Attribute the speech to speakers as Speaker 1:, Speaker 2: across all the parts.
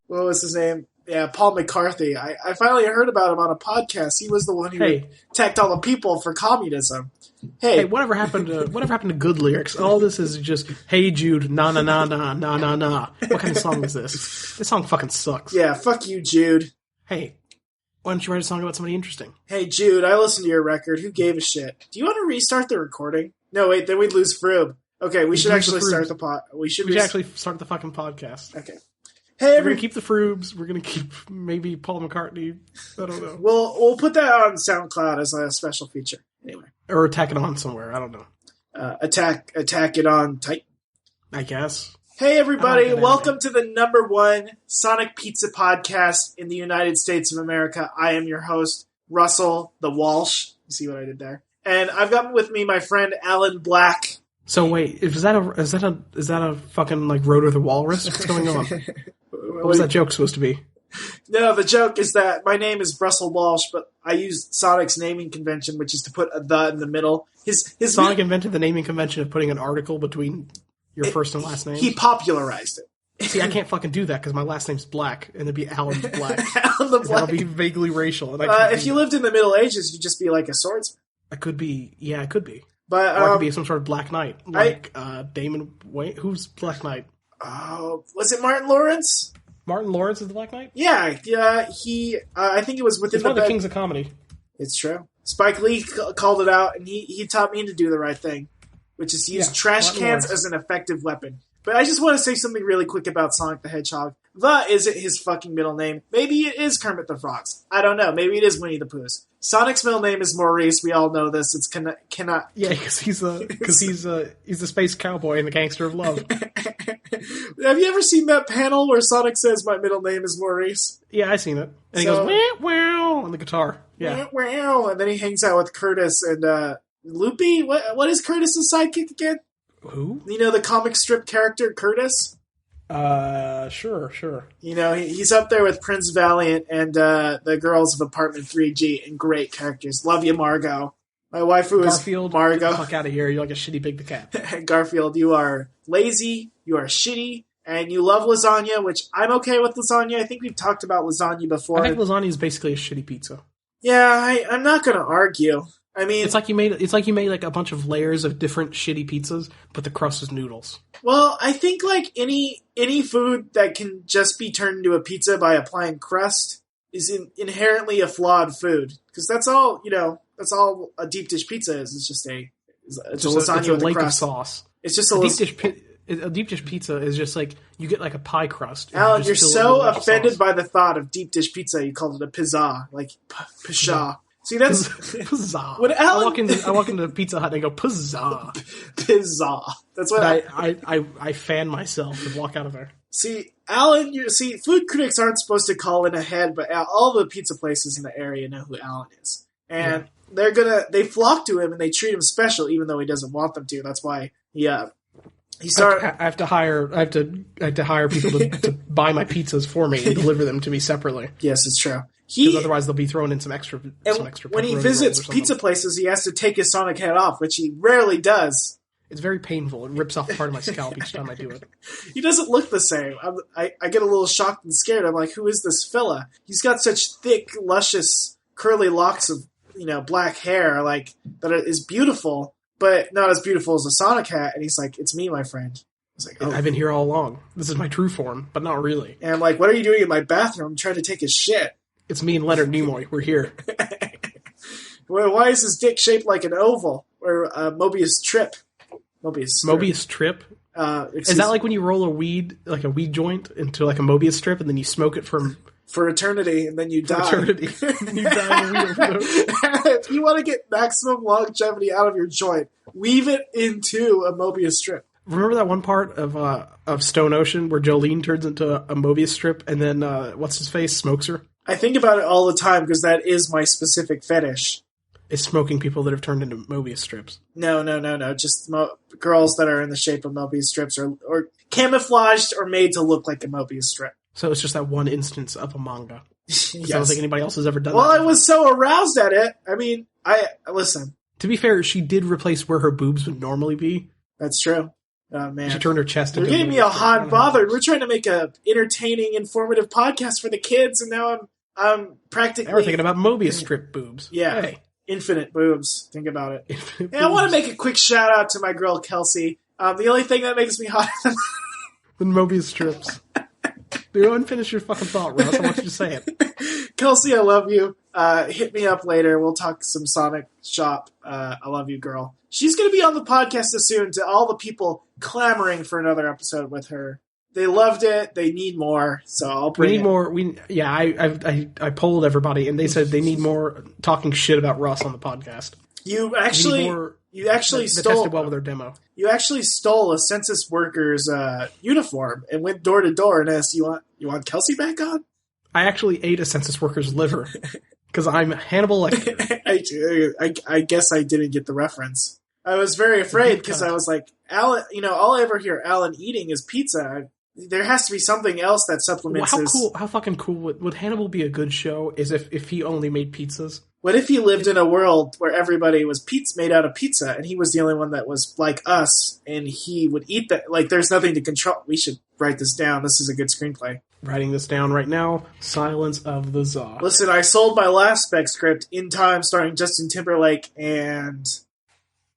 Speaker 1: what was his name? Yeah, Paul McCarthy. I finally heard about him on a podcast. He was the one who attacked all the people for communism. Hey,
Speaker 2: whatever happened to good lyrics? All this is just, hey Jude, na na na na na na na. What kind of song is this? This song fucking sucks.
Speaker 1: Yeah, fuck you, Jude.
Speaker 2: Hey, why don't you write a song about somebody interesting?
Speaker 1: Hey, Jude, I listened to your record. Who gave a shit? Do you want to restart the recording? No, wait, then we'd lose Froob. Okay, we should actually start the pod. We should
Speaker 2: actually start the fucking podcast.
Speaker 1: Okay. Hey,
Speaker 2: we're gonna keep the Froobs. We're gonna keep maybe Paul McCartney. I don't know.
Speaker 1: We'll put that on SoundCloud as a special feature. Anyway,
Speaker 2: or attack it on somewhere. I don't know.
Speaker 1: Attack it on Titan.
Speaker 2: I guess.
Speaker 1: Hey, everybody! Welcome to the #1 Sonic Pizza podcast in the United States of America. I am your host, Russell the Walsh. You see what I did there? And I've got with me my friend Alan Black.
Speaker 2: So wait, is that a fucking like Rotor the Walrus? What's going on? What was that joke supposed to be?
Speaker 1: No, the joke is that my name is Russell Walsh, but I used Sonic's naming convention, which is to put a "the" in the middle.
Speaker 2: Sonic invented the naming convention of putting an article between your first and last name.
Speaker 1: He popularized it.
Speaker 2: See, I can't fucking do that because my last name's Black, and it'd be Alan Black.
Speaker 1: Alan the Black.
Speaker 2: That'll be vaguely racial. And
Speaker 1: if you lived in the Middle Ages, you'd just be like a swordsman.
Speaker 2: I could be. Yeah, I could be.
Speaker 1: But
Speaker 2: or I could be some sort of Black Knight, like Damon Wayne. Who's Black Knight?
Speaker 1: Was it Martin Lawrence?
Speaker 2: Martin Lawrence is the Black Knight?
Speaker 1: Yeah. He. I think it was within
Speaker 2: one of the kings of comedy.
Speaker 1: It's true. Spike Lee called it out, and he taught me to do the right thing, which is to use trash cans as an effective weapon. But I just want to say something really quick about Sonic the Hedgehog. The isn't his fucking middle name. Maybe it is Kermit the Frog's. I don't know. Maybe it is Winnie the Pooh's. Sonic's middle name is Maurice. We all know this. It's cannot.
Speaker 2: Yeah, because he's the space cowboy and the gangster of love.
Speaker 1: Have you ever seen that panel where Sonic says, "My middle name is Maurice"?
Speaker 2: Yeah, I've seen it. And he goes, "Wow, wow," on the guitar. Yeah,
Speaker 1: wow, and then he hangs out with Curtis and Loopy. What is Curtis's sidekick again?
Speaker 2: Who?
Speaker 1: You know, the comic strip character Curtis?
Speaker 2: Sure.
Speaker 1: You know, he's up there with Prince Valiant and the girls of Apartment 3G, and great characters. Love you, Margot. My waifu is Margot.
Speaker 2: Get the fuck out of here. You're like a shitty Big the Cat.
Speaker 1: Garfield, you are lazy, you are shitty, and you love lasagna, which I'm okay with lasagna. I think we've talked about lasagna before.
Speaker 2: I think lasagna is basically a shitty pizza.
Speaker 1: Yeah, I'm not going to argue. I mean,
Speaker 2: it's like you made like a bunch of layers of different shitty pizzas, but the crust is noodles.
Speaker 1: Well, I think like any food that can just be turned into a pizza by applying crust is inherently a flawed food, because that's all a deep dish pizza is. It's just a lasagna with a crust.
Speaker 2: Of sauce.
Speaker 1: It's just
Speaker 2: a deep dish pizza is just like you get like a pie crust.
Speaker 1: Alan, you're so offended by the thought of deep dish pizza. You called it a pizza, like pizza. See, that's
Speaker 2: pizza.
Speaker 1: When Alan...
Speaker 2: I walk into Pizza Hut and I go pizza.
Speaker 1: Pizza. That's what
Speaker 2: I fan myself and walk out of there.
Speaker 1: See, Alan, food critics aren't supposed to call in ahead, but all the pizza places in the area know who Alan is, and they flock to him and they treat him special, even though he doesn't want them to. That's why he started.
Speaker 2: I have to hire people to buy my pizzas for me and deliver them to me separately.
Speaker 1: Yes, it's true.
Speaker 2: Because otherwise they'll be throwing in some extra.
Speaker 1: When he visits pizza places, he has to take his Sonic head off, which he rarely does.
Speaker 2: It's very painful. It rips off part of my scalp each time I do it.
Speaker 1: He doesn't look the same. I get a little shocked and scared. I'm like, who is this fella? He's got such thick, luscious, curly locks of black hair, like that is beautiful, but not as beautiful as a Sonic hat. And he's like, "It's me, my friend." I was like, "Oh,
Speaker 2: I've been here all along. This is my true form, but not really."
Speaker 1: And I'm like, "What are you doing in my bathroom?" I'm trying to take a shit.
Speaker 2: It's me and Leonard Nimoy. We're here.
Speaker 1: Well, why is his dick shaped like an oval? Or Mobius Trip?
Speaker 2: Mobius Trip? Is that like when you roll a weed joint into like a Mobius strip and then you smoke it
Speaker 1: for eternity and then you die?
Speaker 2: Eternity. You die in a weed overdose.
Speaker 1: If you want to get maximum longevity out of your joint, weave it into a Mobius Strip.
Speaker 2: Remember that one part of Stone Ocean where Jolene turns into a Mobius strip and then what's his face smokes her?
Speaker 1: I think about it all the time because that is my specific fetish.
Speaker 2: Is smoking people that have turned into Mobius strips.
Speaker 1: No. Just girls that are in the shape of Mobius strips or camouflaged or made to look like a Mobius strip.
Speaker 2: So it's just that one instance of a manga.
Speaker 1: Yes.
Speaker 2: I don't think anybody else has ever done that.
Speaker 1: Well, I was so aroused at it. I mean, listen.
Speaker 2: To be fair, she did replace where her boobs would normally be.
Speaker 1: That's true. Oh, man.
Speaker 2: She turned her chest
Speaker 1: You're
Speaker 2: into
Speaker 1: getting me all hot and bothered. We're trying to make a entertaining, informative podcast for the kids, and now I'm practically...
Speaker 2: Now we're thinking about Mobius strip boobs.
Speaker 1: Yeah.
Speaker 2: Hey.
Speaker 1: Infinite boobs. Think about it. And I want to make a quick shout out to my girl, Kelsey. The only thing that makes me hot...
Speaker 2: The Mobius strips. Go and finish your fucking thought, Russ. I want you to say it.
Speaker 1: Kelsey, I love you. Hit me up later. We'll talk some Sonic Shop. I love you, girl. She's going to be on the podcast as soon to all the people clamoring for another episode with her. They loved it. They need more. So I'll bring it.
Speaker 2: We need more. I polled everybody, and they said they need more talking shit about Russ on the podcast.
Speaker 1: You actually
Speaker 2: that tested well with their demo.
Speaker 1: You actually stole a census worker's uniform and went door to door and asked, "You want Kelsey back on?"
Speaker 2: I actually ate a census worker's liver because I'm Hannibal Lecter.
Speaker 1: I guess I didn't get the reference. I was very afraid because I was like, Alan. All I ever hear Alan eating is pizza. There has to be something else that supplements
Speaker 2: How fucking cool would Hannibal be a good show is if he only made pizzas?
Speaker 1: What if he lived in a world where everybody was made out of pizza and he was the only one that was like us and he would eat that? Like, there's nothing to control. We should write this down. This is a good screenplay.
Speaker 2: Writing this down right now. Silence of the Czar.
Speaker 1: Listen, I sold my last spec script in time starring Justin Timberlake and...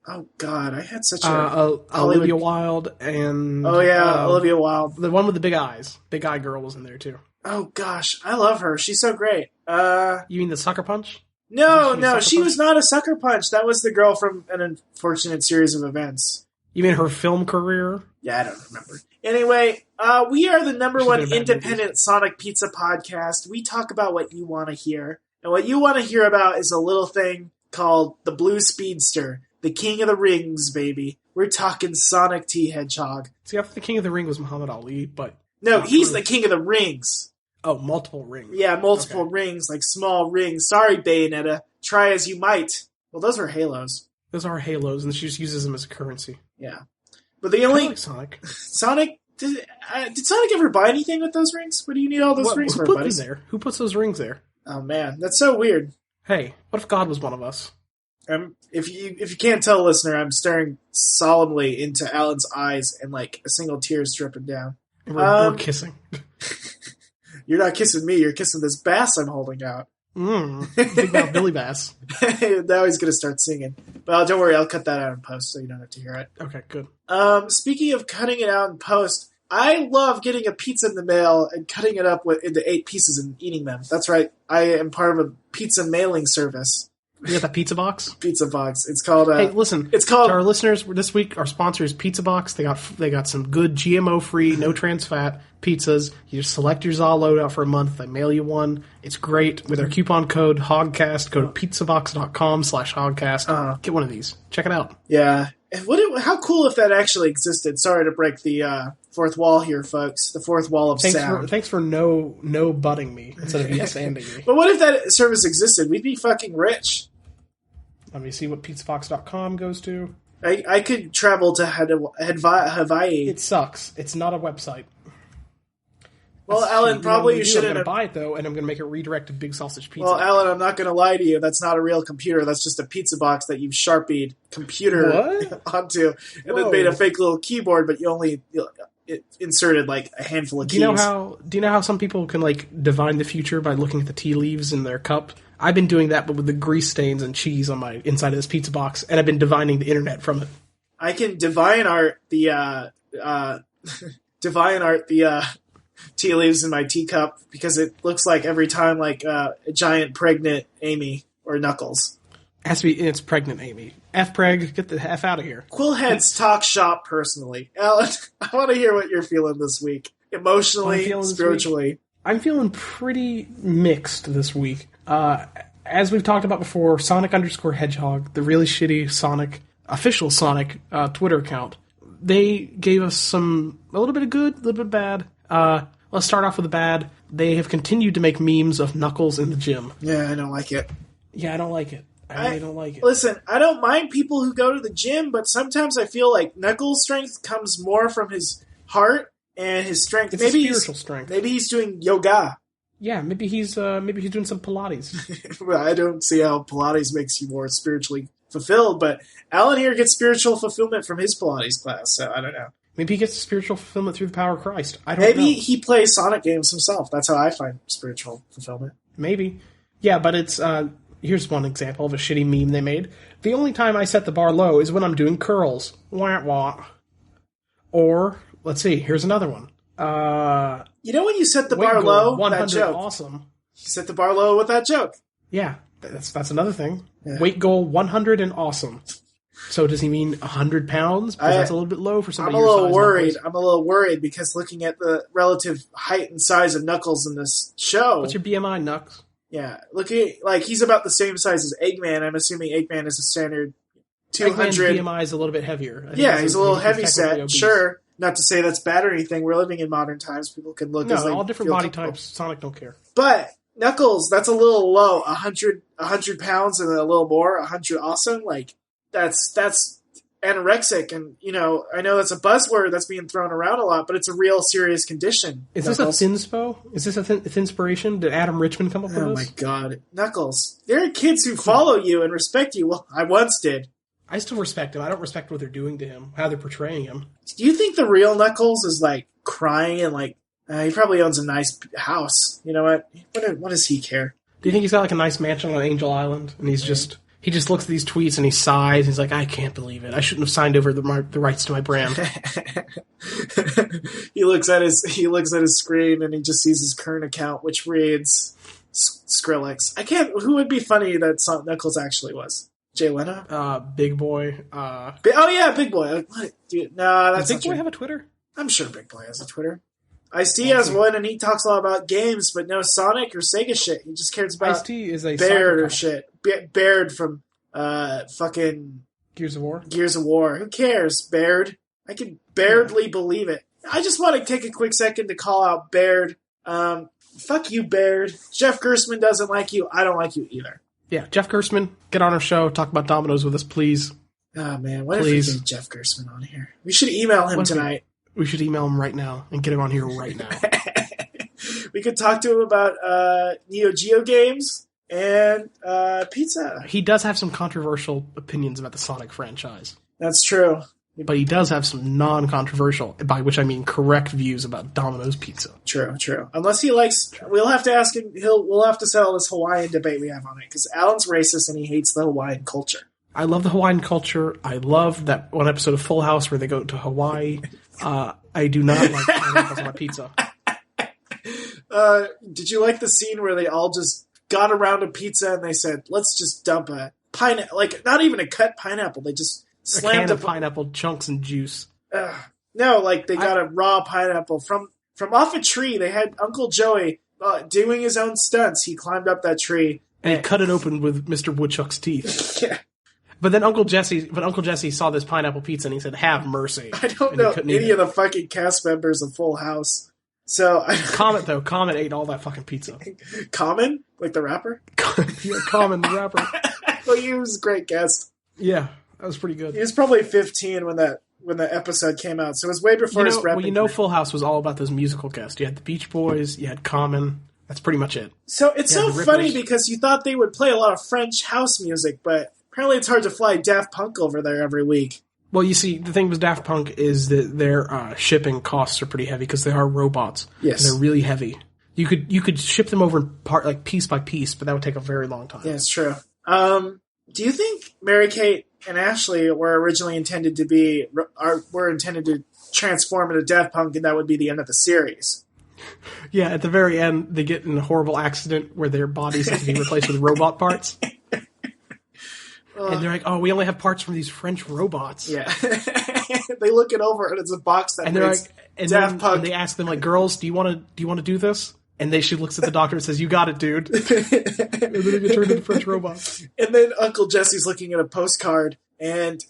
Speaker 1: Oh, God, I had such a...
Speaker 2: Olivia Wilde and...
Speaker 1: Oh, yeah, Olivia Wilde.
Speaker 2: The one with the big eyes. Big eye girl was in there, too.
Speaker 1: Oh, gosh, I love her. She's so great.
Speaker 2: You mean the Sucker Punch?
Speaker 1: No, she was not a Sucker Punch. That was the girl from An Unfortunate Series of Events.
Speaker 2: You mean her film career?
Speaker 1: Yeah, I don't remember. Anyway, we are the number one independent Sonic Pizza podcast. We talk about what you want to hear. And what you want to hear about is a little thing called the Blue Speedster. The King of the Rings, baby. We're talking Sonic T. Hedgehog.
Speaker 2: See, I thought the King of the Ring was Muhammad Ali, but...
Speaker 1: No, he's the King of the Rings.
Speaker 2: Oh, multiple rings.
Speaker 1: Yeah, multiple rings, like small rings. Sorry, Bayonetta. Try as you might. Well, those are halos.
Speaker 2: Those are halos, and she just uses them as a currency.
Speaker 1: Yeah. But the only...
Speaker 2: Like Sonic.
Speaker 1: Sonic... Did Sonic ever buy anything with those rings? What do you need all those rings for, buddy?
Speaker 2: Who put them there? Who puts those rings there?
Speaker 1: Oh, man. That's so weird.
Speaker 2: Hey, what if God was one of us?
Speaker 1: If you can't tell, listener, I'm staring solemnly into Alan's eyes and like a single tear is dripping down.
Speaker 2: And we're kissing.
Speaker 1: You're not kissing me. You're kissing this bass I'm holding out.
Speaker 2: Think about Billy Bass.
Speaker 1: Now he's going to start singing. But don't worry, I'll cut that out in post so you don't have to hear it.
Speaker 2: Okay, good.
Speaker 1: Speaking of cutting it out in post, I love getting a pizza in the mail and cutting it up into 8 pieces and eating them. That's right. I am part of a pizza mailing service.
Speaker 2: You got that pizza box?
Speaker 1: Pizza box. It's called...
Speaker 2: hey, listen.
Speaker 1: It's called...
Speaker 2: To our listeners, this week, our sponsor is Pizza Box. They got some good GMO-free, no trans fat pizzas. You just select your ZA loadout for a month. They mail you one. It's great. With our coupon code Hogcast, go to pizzabox.com/Hogcast. Get one of these. Check it out.
Speaker 1: Yeah. How cool if that actually existed. Sorry to break the fourth wall here, folks. The fourth wall of sound.
Speaker 2: Thanks for no butting me instead of yes-anding me.
Speaker 1: But what if that service existed? We'd be fucking rich.
Speaker 2: Let me see what pizzabox.com goes to.
Speaker 1: I could travel to Hawaii.
Speaker 2: It sucks. It's not a website.
Speaker 1: Well, Alan, probably you shouldn't.
Speaker 2: I'm going to buy it, though, and I'm going to make it redirect to Big Sausage Pizza.
Speaker 1: Well, Alan, I'm not going to lie to you. That's not a real computer. That's just a pizza box that you've Sharpied computer onto and then made a fake little keyboard, but it inserted like a handful of keys.
Speaker 2: Do you know how some people can like divine the future by looking at the tea leaves in their cup? I've been doing that, but with the grease stains and cheese on my inside of this pizza box, and I've been divining the internet from it.
Speaker 1: I can divine art the tea leaves in my teacup because it looks like every time like a giant pregnant Amy or Knuckles.
Speaker 2: It has to be. It's pregnant Amy. F-preg, get the F out of here.
Speaker 1: Quillheads talk shop personally. Alan, I want to hear what you're feeling this week. Emotionally, spiritually.
Speaker 2: I'm feeling pretty mixed this week. As we've talked about before, Sonic_Hedgehog, the really shitty official Sonic Twitter account, they gave us a little bit of good, a little bit of bad. Let's start off with the bad. They have continued to make memes of Knuckles in the gym.
Speaker 1: Yeah, I don't like it.
Speaker 2: Yeah, I don't like it. I really don't like it.
Speaker 1: Listen, I don't mind people who go to the gym, but sometimes I feel like Knuckles' strength comes more from his heart and his strength.
Speaker 2: It's maybe spiritual strength.
Speaker 1: Maybe he's doing yoga.
Speaker 2: Yeah, maybe he's doing some Pilates.
Speaker 1: Well, I don't see how Pilates makes you more spiritually fulfilled, but Alan here gets spiritual fulfillment from his Pilates class, so I don't know.
Speaker 2: Maybe he gets spiritual fulfillment through the power of Christ. I don't know.
Speaker 1: Maybe he plays Sonic games himself. That's how I find spiritual fulfillment.
Speaker 2: Maybe. Yeah, but it's... here's one example of a shitty meme they made. The only time I set the bar low is when I'm doing curls. Wah, wah. Or, let's see, here's another one.
Speaker 1: You know when you set the bar low?
Speaker 2: 100
Speaker 1: that joke.
Speaker 2: awesome.
Speaker 1: You set the bar low with that joke.
Speaker 2: Yeah, that's another thing.
Speaker 1: Yeah.
Speaker 2: Weight goal 100 and awesome. So does he mean 100 pounds? Because that's a little bit low for somebody.
Speaker 1: I'm a little worried because looking at the relative height and size of Knuckles in this show.
Speaker 2: What's your BMI, Knucks?
Speaker 1: Yeah, looking like he's about the same size as Eggman. I'm assuming Eggman is a standard 200.
Speaker 2: Eggman's BMI is a little bit heavier.
Speaker 1: Yeah, he's a little heavy set. Sure, not to say that's bad or anything. We're living in modern times. People can look. as they
Speaker 2: all different body
Speaker 1: comfortable.
Speaker 2: types. Sonic don't care.
Speaker 1: But Knuckles, that's a little low. 100 pounds and a little more. 100 awesome. Like that's anorexic, and I know that's a buzzword that's being thrown around a lot, but it's a real serious condition.
Speaker 2: Is Knuckles. This a thinspo? Is this a thinspiration? Did Adam Richmond come up with this?
Speaker 1: Oh my god, Knuckles! There are kids who follow you and respect you. Well, I once did.
Speaker 2: I still respect him. I don't respect what they're doing to him, how they're portraying him.
Speaker 1: Do you think the real Knuckles is like crying and like he probably owns a nice house? You know what? What does he care?
Speaker 2: Do you think he's got like a nice mansion on Angel Island, and he's just? He just looks at these tweets and he sighs. He's like, I can't believe it. I shouldn't have signed over the rights to my brand.
Speaker 1: He looks at his screen and he just sees his current account, which reads Skrillex. Who would be funny that Knuckles actually was? Jay Leno?
Speaker 2: Big Boy.
Speaker 1: Oh yeah, Big Boy. What? Dude, no, that's
Speaker 2: Does Big Boy have a Twitter?
Speaker 1: I'm sure Big Boy has a Twitter. Ice-T has one, and he talks a lot about games, but no Sonic or Sega shit. He just cares about
Speaker 2: Ice-T is a
Speaker 1: Baird or shit. Baird from fucking
Speaker 2: Gears of War.
Speaker 1: Gears of War. Who cares, Baird? I can barely believe it. I just want to take a quick second to call out Baird. Fuck you, Baird. Jeff Gerstmann doesn't like you. I don't like you either.
Speaker 2: Yeah, Jeff Gerstmann, get on our show. Talk about Dominoes with us, please.
Speaker 1: Oh man, what if we get Jeff Gerstmann on here? We should email him tonight.
Speaker 2: We should email him right now and get him on here right now.
Speaker 1: We could talk to him about Neo Geo games and pizza.
Speaker 2: He does have some controversial opinions about the Sonic franchise.
Speaker 1: That's true.
Speaker 2: But he does have some non-controversial, by which I mean correct views about Domino's Pizza.
Speaker 1: True. Unless he likes, we'll have to ask him. We'll have to settle this Hawaiian debate we have on it because Alan's racist and he hates the Hawaiian culture.
Speaker 2: I love the Hawaiian culture. I love that one episode of Full House where they go to Hawaii. I do not like pineapples on my pizza.
Speaker 1: Did you like the scene where they all just got around a pizza and they said, "Let's just dump a pineapple," like not even a cut pineapple. They just slammed
Speaker 2: a can of pineapple chunks and juice.
Speaker 1: No, like they got a raw pineapple from off a tree. They had Uncle Joey doing his own stunts. He climbed up that tree
Speaker 2: and he cut it open with Mr. Woodchuck's teeth.
Speaker 1: Yeah.
Speaker 2: But then Uncle Jesse saw this pineapple pizza and he said, "Have mercy."
Speaker 1: I don't know any of the fucking cast members of Full House. So
Speaker 2: Comet ate all that fucking pizza.
Speaker 1: Common? Like the rapper?
Speaker 2: Yeah, Common, the rapper.
Speaker 1: Well, he was a great guest.
Speaker 2: Yeah, that was pretty good.
Speaker 1: He was probably 15 when the episode came out, so it was way before his rapping.
Speaker 2: Well, Full House was all about those musical guests. You had the Beach Boys, you had Common. That's pretty much it.
Speaker 1: So it's so funny because you thought they would play a lot of French house music, but apparently it's hard to fly Daft Punk over there every week.
Speaker 2: Well, you see, the thing with Daft Punk is that their shipping costs are pretty heavy because they are robots.
Speaker 1: Yes.
Speaker 2: And they're really heavy. You could ship them over piece by piece, but that would take a very long time.
Speaker 1: Yeah, it's true. Do you think Mary-Kate and Ashley were originally intended to transform into Daft Punk, and that would be the end of the series?
Speaker 2: Yeah, at the very end, they get in a horrible accident where their bodies have to be replaced with robot parts. And they're like, "Oh, we only have parts from these French robots."
Speaker 1: Yeah. They look it over, and it's a box that reads Daft Punk.
Speaker 2: And they ask them, like, "Girls, do you want to do this?" And she looks at the doctor and says, "You got it, dude." And then they get turned into French robots.
Speaker 1: And then Uncle Jesse's looking at a postcard, and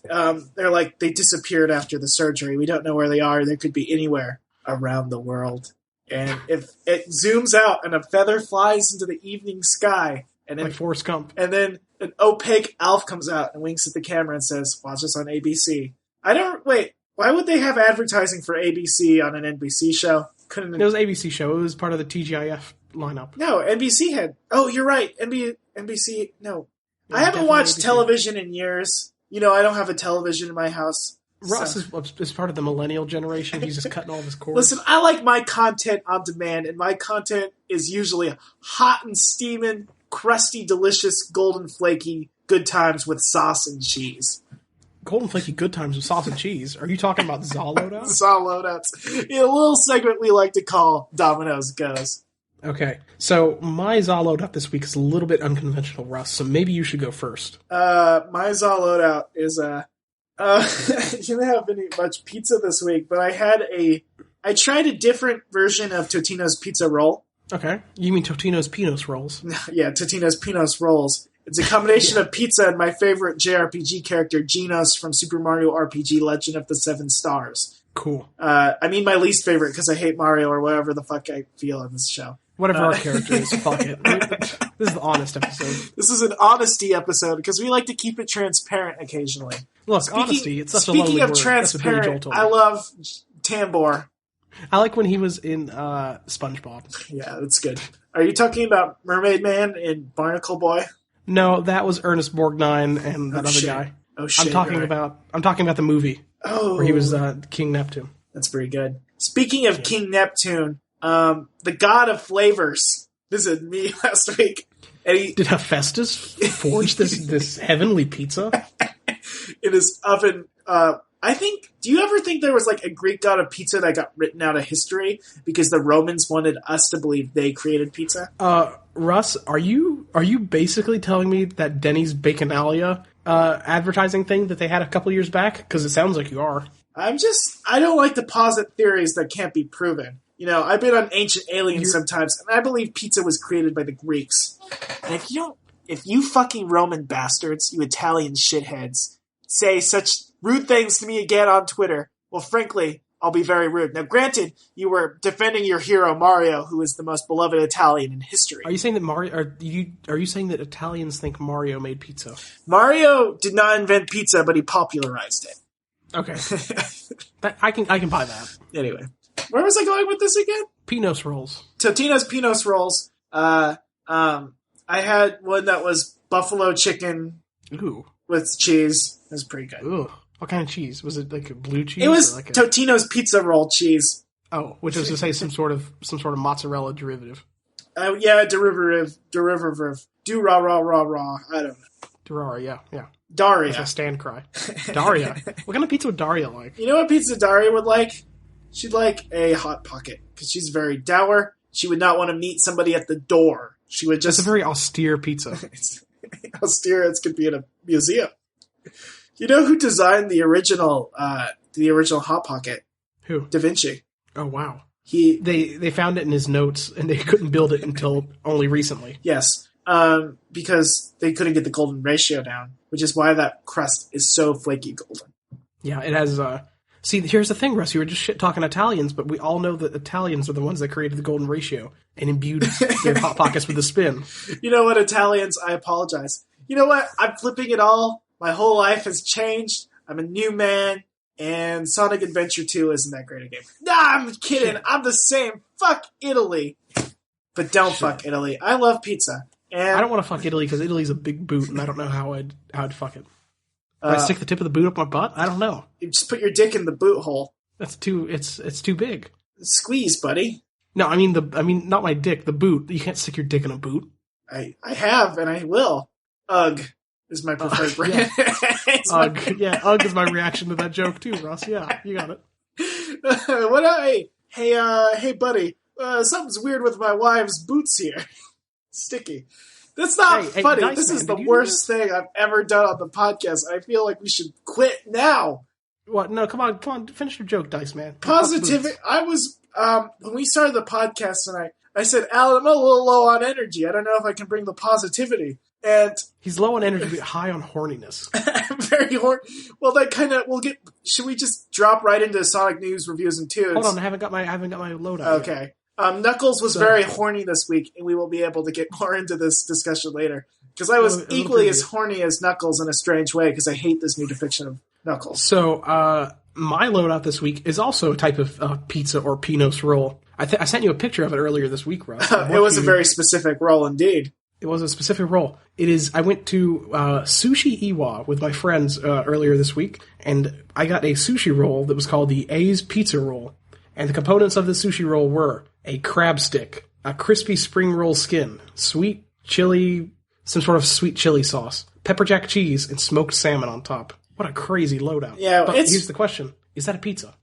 Speaker 1: they're like, "They disappeared after the surgery. We don't know where they are. They could be anywhere around the world." And if it zooms out, and a feather flies into the evening sky, and then
Speaker 2: like Forrest Gump,
Speaker 1: and then an opaque elf comes out and winks at the camera and says, "Watch us on ABC." Why would they have advertising for ABC on an NBC show?
Speaker 2: It was an ABC show. It was part of the TGIF lineup.
Speaker 1: No, NBC had... Oh, you're right. NBC... No. I haven't watched television in years. I don't have a television in my house.
Speaker 2: Russ is part of the millennial generation. He's just cutting all of his cords.
Speaker 1: Listen, I like my content on demand, and my content is usually hot and steaming, crusty, delicious, golden flaky good times with sauce and cheese.
Speaker 2: Golden flaky good times with sauce and cheese? Are you talking about za loadouts?
Speaker 1: Za loadouts. Yeah, a little segment we like to call Domino's Goes.
Speaker 2: Okay, so my za loadout this week is a little bit unconventional, Russ, so maybe you should go first.
Speaker 1: My za loadout is I didn't have any much pizza this week, but I tried a different version of Totino's pizza roll.
Speaker 2: Okay. You mean Totino's Pinos rolls?
Speaker 1: Yeah, Totino's Pinos rolls. It's a combination of pizza and my favorite JRPG character, Genos from Super Mario RPG Legend of the Seven Stars.
Speaker 2: Cool.
Speaker 1: I mean my least favorite because I hate Mario or whatever the fuck I feel in this show.
Speaker 2: Whatever our character is, fuck it. This is the honest episode.
Speaker 1: This is an honesty episode because we like to keep it transparent occasionally.
Speaker 2: Look, honesty, it's such a lonely word.
Speaker 1: Speaking of transparent, I love Tambor.
Speaker 2: I like when he was in SpongeBob.
Speaker 1: Yeah, that's good. Are you talking about Mermaid Man in Barnacle Boy?
Speaker 2: No, that was Ernest Borgnine and that other guy.
Speaker 1: Oh shit!
Speaker 2: I'm talking about the movie.
Speaker 1: Oh,
Speaker 2: where he was King Neptune.
Speaker 1: That's pretty good. Speaking of King Neptune, the god of flavors visited me last week. And
Speaker 2: did Hephaestus forge this heavenly pizza
Speaker 1: in his oven? I think. Do you ever think there was like a Greek god of pizza that got written out of history because the Romans wanted us to believe they created pizza?
Speaker 2: Russ, are you basically telling me that Denny's Baconalia advertising thing that they had a couple years back? Because it sounds like you are. I
Speaker 1: don't like to posit theories that can't be proven. You know, I've been on Ancient Aliens sometimes, and I believe pizza was created by the Greeks. And if you fucking Roman bastards, you Italian shitheads, say such rude things to me again on Twitter, well, frankly, I'll be very rude. Now, granted, you were defending your hero Mario, who is the most beloved Italian in history.
Speaker 2: Are you saying that Are you saying that Italians think Mario made pizza?
Speaker 1: Mario did not invent pizza, but he popularized it.
Speaker 2: Okay, I can buy that.
Speaker 1: Anyway, where was I going with this again?
Speaker 2: Pinos rolls.
Speaker 1: Totino's Pinos rolls. I had one that was buffalo chicken.
Speaker 2: Ooh. With
Speaker 1: cheese. It was pretty good.
Speaker 2: Ooh. What kind of cheese? Was it like a blue cheese?
Speaker 1: It was like Totino's pizza roll cheese.
Speaker 2: Oh, which was to say some sort of mozzarella derivative.
Speaker 1: Yeah, derivative. Do rah rah rah rah. I don't know.
Speaker 2: Daria, yeah.
Speaker 1: Daria.
Speaker 2: That's a stand cry. Daria. What kind of pizza would Daria like?
Speaker 1: You know what pizza Daria would like? She'd like a Hot Pocket because she's very dour. She would not want to meet somebody at the door. She would just.
Speaker 2: It's a very austere pizza.
Speaker 1: It's austere as could be in a museum. You know who designed the original Hot Pocket?
Speaker 2: Who?
Speaker 1: Da Vinci.
Speaker 2: Oh wow.
Speaker 1: They
Speaker 2: found it in his notes and they couldn't build it until only recently.
Speaker 1: Yes. Because they couldn't get the golden ratio down, which is why that crust is so flaky golden.
Speaker 2: Yeah, it has. See, here's the thing, Russ. You were just shit talking Italians, but we all know that Italians are the ones that created the golden ratio and imbued their Hot Pockets with a spin.
Speaker 1: You know what, Italians? I apologize. You know what? I'm flipping it all. My whole life has changed. I'm a new man, and Sonic Adventure 2 isn't that great a game. Nah, I'm kidding. Shit. I'm the same. Fuck Italy. But don't fuck Italy. I love pizza. And
Speaker 2: I don't want to fuck Italy because Italy's a big boot, and I don't know how I'd fuck it. I stick the tip of the boot up my butt? I don't know.
Speaker 1: You just put your dick in the boot hole.
Speaker 2: It's too big.
Speaker 1: Squeeze, buddy.
Speaker 2: No, I mean not my dick, the boot. You can't stick your dick in a boot.
Speaker 1: I have, and I will. Ugh is my preferred brand.
Speaker 2: Yeah. Ugh. Yeah, Ugh is my reaction to that joke too, Russ. Yeah, you got
Speaker 1: it. Hey, buddy. Something's weird with my wife's boots here. Sticky. That's not funny. This is the worst thing I've ever done on the podcast. I feel like we should quit now.
Speaker 2: What? No, come on. Finish your joke, Dice Man.
Speaker 1: Positivity. I was, when we started the podcast tonight, I said, Alan, I'm a little low on energy. I don't know if I can bring the positivity. And
Speaker 2: he's low on energy, but high on horniness.
Speaker 1: Very horny. Well, that kind of, should we just drop right into Sonic News, Reviews, and Tunes?
Speaker 2: Hold on, I haven't got my loadout.
Speaker 1: Okay. Yet. Knuckles was very horny this week, and we will be able to get more into this discussion later. Because I was equally as horny as Knuckles in a strange way, because I hate this new depiction of Knuckles.
Speaker 2: So, my loadout this week is also a type of pizza or Pinos roll. I sent you a picture of it earlier this week, Russ.
Speaker 1: It was a very specific roll indeed.
Speaker 2: It was a specific roll. It is. I went to Sushi Iwa with my friends earlier this week, and I got a sushi roll that was called the A's Pizza Roll. And the components of the sushi roll were a crab stick, a crispy spring roll skin, sweet chili, some sort of sweet chili sauce, pepper jack cheese, and smoked salmon on top. What a crazy loadout.
Speaker 1: Yeah,
Speaker 2: but here's the question. Is that a pizza?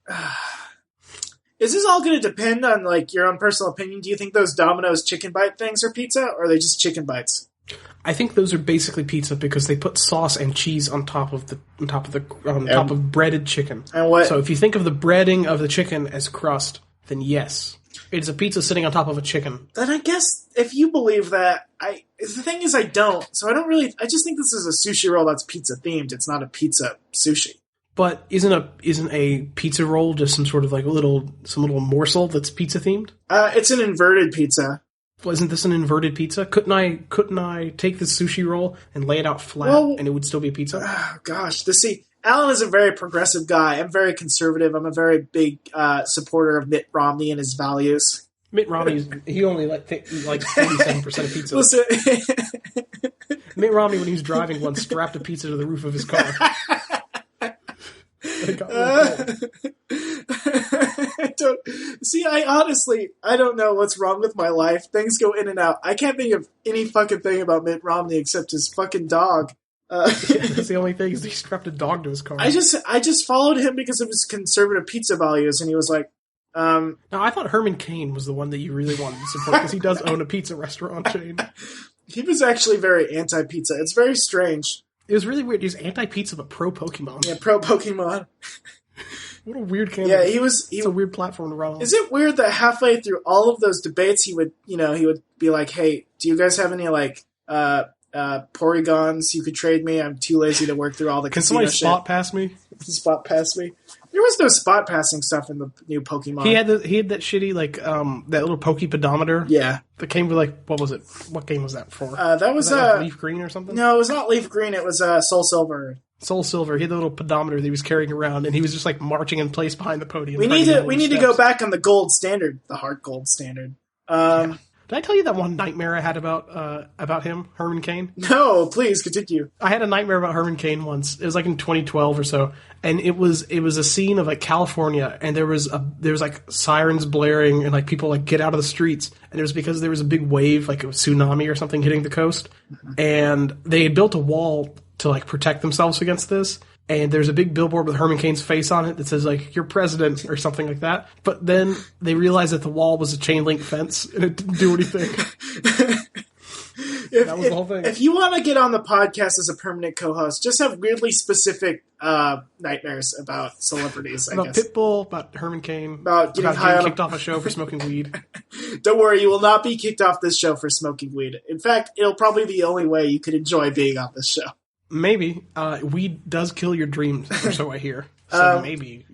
Speaker 1: Is this all going to depend on, like, your own personal opinion? Do you think those Domino's chicken bite things are pizza, or are they just chicken bites?
Speaker 2: I think those are basically pizza because they put sauce and cheese on top of breaded chicken.
Speaker 1: And what?
Speaker 2: So if you think of the breading of the chicken as crust, then yes, it's a pizza sitting on top of a chicken.
Speaker 1: Then I guess if you believe that, the thing is I don't. So I just think this is a sushi roll that's pizza themed. It's not a pizza sushi.
Speaker 2: But isn't a pizza roll just some sort of like little morsel that's pizza themed?
Speaker 1: It's an inverted pizza.
Speaker 2: Well, isn't this an inverted pizza? Couldn't I take this sushi roll and lay it out flat and it would still be a pizza?
Speaker 1: Oh, gosh. Alan is a very progressive guy. I'm very conservative. I'm a very big supporter of Mitt Romney and his values.
Speaker 2: Mitt Romney, he only likes 47% of pizza.
Speaker 1: Listen.
Speaker 2: Mitt Romney, when he was driving once, strapped a pizza to the roof of his car. I don't know what's wrong with my life. Things go in and out. I can't think of any fucking thing about Mitt Romney except his fucking dog. That's the only thing, is he strapped a dog to his car.
Speaker 1: I just followed him because of his conservative pizza values, and he was like,
Speaker 2: Now, I thought Herman Cain was the one that you really wanted to support, because he does own a pizza restaurant chain.
Speaker 1: He was actually very anti-pizza. It's very strange.
Speaker 2: It was really weird. He was anti-pizza, but pro-Pokemon.
Speaker 1: Yeah, pro-Pokemon.
Speaker 2: What a weird candidate.
Speaker 1: Yeah,
Speaker 2: it's a weird platform to run on.
Speaker 1: Is it weird that halfway through all of those debates, he would be like, "Hey, do you guys have any like Porygons you could trade me? I'm too lazy to work through all the casino shit."
Speaker 2: Can somebody spot pass me?
Speaker 1: Spot pass me? There was no spot passing stuff in the new Pokemon.
Speaker 2: He had that shitty that little Pokepedometer.
Speaker 1: Yeah,
Speaker 2: that came with what was it? What game was that for?
Speaker 1: That was
Speaker 2: like Leaf Green or something.
Speaker 1: No, it was not Leaf Green. It was Soul Silver.
Speaker 2: Soul Silver. He had the little pedometer that he was carrying around, and he was just like marching in place behind the podium.
Speaker 1: We need to go back on the gold standard, the hard gold standard.
Speaker 2: Yeah. Did I tell you that one nightmare I had about him, Herman Cain?
Speaker 1: No, please continue.
Speaker 2: I had a nightmare about Herman Cain once. It was like in 2012 or so, and it was a scene of like California, and there was like sirens blaring, and like people like get out of the streets, and it was because there was a big wave, like a tsunami or something, hitting the coast, and they had built a wall to like protect themselves against this. And there's a big billboard with Herman Cain's face on it that says, like, "You're president," or something like that. But then they realized that the wall was a chain link fence, and it didn't do anything. That was the whole thing.
Speaker 1: If you want to get on the podcast as a permanent co-host, just have weirdly specific nightmares about celebrities, I guess.
Speaker 2: About Pitbull, about Herman Cain,
Speaker 1: about getting
Speaker 2: kicked off a show for smoking weed.
Speaker 1: Don't worry, you will not be kicked off this show for smoking weed. In fact, it'll probably be the only way you could enjoy being on this show.
Speaker 2: Maybe. Weed does kill your dreams, or so I hear. So maybe.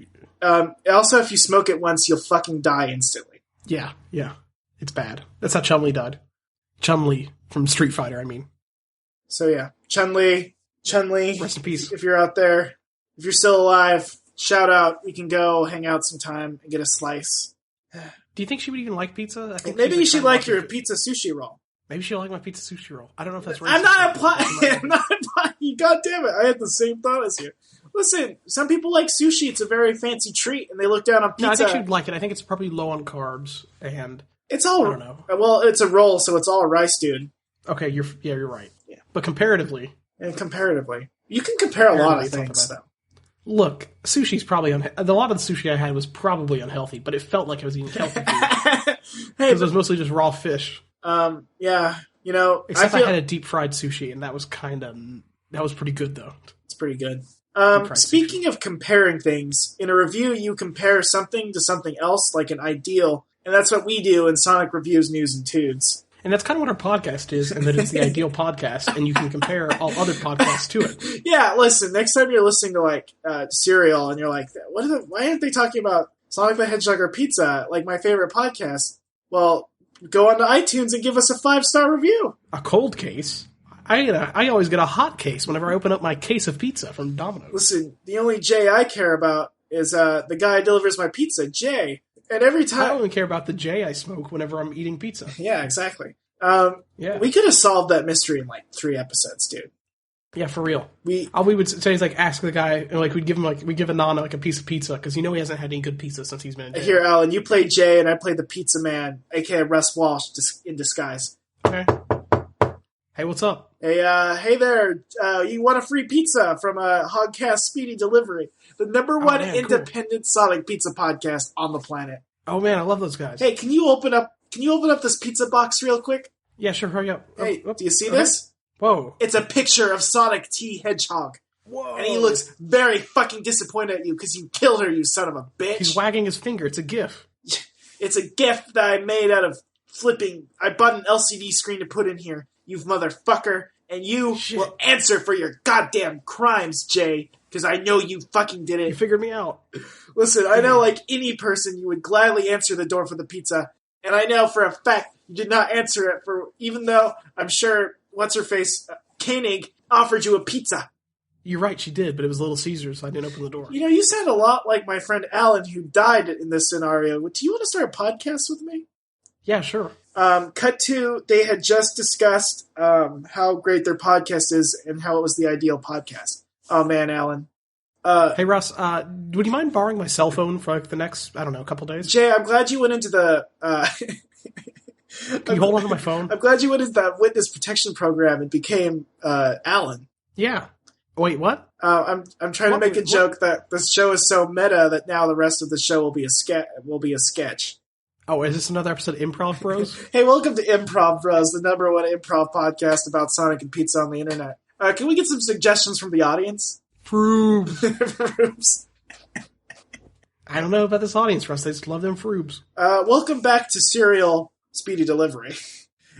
Speaker 1: Also, if you smoke it once, you'll fucking die instantly.
Speaker 2: Yeah. It's bad. That's how Chun-Li died. Chun-Li from Street Fighter, I mean.
Speaker 1: So yeah, Chun-Li.
Speaker 2: Rest in peace.
Speaker 1: If you're out there, if you're still alive, shout out. We can go hang out sometime and get a slice.
Speaker 2: Do you think she would even like pizza?
Speaker 1: Maybe you should like your pizza sushi roll.
Speaker 2: Maybe she'll like my pizza sushi roll. I don't know if that's racist.
Speaker 1: I'm not implying. God damn it! I had the same thought as you. Listen, some people like sushi. It's a very fancy treat, and they look down on pizza.
Speaker 2: No, I think she'd like it. I think it's probably low on carbs, and
Speaker 1: it's all. I don't know. Well, it's a roll, so it's all rice, dude.
Speaker 2: Okay, you're right. Yeah, but comparatively,
Speaker 1: you can compare a lot of things, though.
Speaker 2: Look, sushi's probably a lot of the sushi I had was probably unhealthy, but it felt like I was eating healthy food because it was mostly just raw fish.
Speaker 1: Yeah,
Speaker 2: Except I had a deep fried sushi, and that was pretty good, though.
Speaker 1: It's pretty good. Speaking of comparing things, in a review, you compare something to something else, like an ideal, and that's what we do in Sonic Reviews, News, and Tunes.
Speaker 2: And that's kind of what our podcast is, and that it's the ideal podcast, and you can compare all other podcasts to it.
Speaker 1: Yeah, listen, next time you're listening to, like, Serial, and you're like, why aren't they talking about Sonic the Hedgehog or pizza, like my favorite podcast? Well, go on to iTunes and give us a 5-star review.
Speaker 2: A cold case? I always get a hot case whenever I open up my case of pizza from Domino's.
Speaker 1: Listen, the only Jay I care about is the guy who delivers my pizza, Jay. And every time
Speaker 2: I don't even care about the J I smoke whenever I'm eating pizza.
Speaker 1: Yeah, exactly. We could have solved that mystery in like 3 episodes, dude.
Speaker 2: Yeah, for real. All we would say is like ask the guy, and like we'd give Anana like a piece of pizza because he hasn't had any good pizza since he's been in jail.
Speaker 1: Here, Alan, you play Jay, and I play the pizza man, aka Russ Walsh, in disguise.
Speaker 2: Okay. Hey, what's up?
Speaker 1: Hey there. You want a free pizza from Hogcast Speedy Delivery, the number one independent Sonic pizza podcast on the planet.
Speaker 2: Oh man, I love those guys.
Speaker 1: Hey, can you open up this pizza box real quick?
Speaker 2: Yeah, sure. Hurry up.
Speaker 1: Hey, do you see this?
Speaker 2: Whoa.
Speaker 1: It's a picture of Sonic T. Hedgehog.
Speaker 2: Whoa.
Speaker 1: And he looks very fucking disappointed at you because you killed her, you son of a bitch.
Speaker 2: He's wagging his finger. It's a GIF.
Speaker 1: It's a GIF that I made out of flipping. I bought an LCD screen to put in here, you motherfucker. And you will answer for your goddamn crimes, Jay, because I know you fucking did it.
Speaker 2: You figured me out.
Speaker 1: Listen, I know like any person, you would gladly answer the door for the pizza. And I know for a fact you did not answer it even though I'm sure what's-her-face, Koenig, offered you a pizza.
Speaker 2: You're right, she did, but it was Little Caesars, so I didn't open the door.
Speaker 1: You sound a lot like my friend Alan, who died in this scenario. Do you want to start a podcast with me?
Speaker 2: Yeah, sure.
Speaker 1: Cut to, they had just discussed how great their podcast is and how it was the ideal podcast. Oh, man, Alan.
Speaker 2: Hey, Russ, would you mind borrowing my cell phone for like the next, I don't know, couple days?
Speaker 1: Jay, I'm glad you went into the...
Speaker 2: Can you hold on to my phone?
Speaker 1: I'm glad you went into that witness protection program and became Alan.
Speaker 2: Yeah. Wait, what?
Speaker 1: I'm trying to make a joke that this show is so meta that now the rest of the show will be a sketch.
Speaker 2: Oh, is this another episode of Improv Bros?
Speaker 1: Hey, welcome to Improv Bros, the number one improv podcast about Sonic and pizza on the internet. Can we get some suggestions from the audience?
Speaker 2: Froobs. I don't know about this audience, Russ. They just love them froobs.
Speaker 1: Welcome back to Serial Speedy Delivery.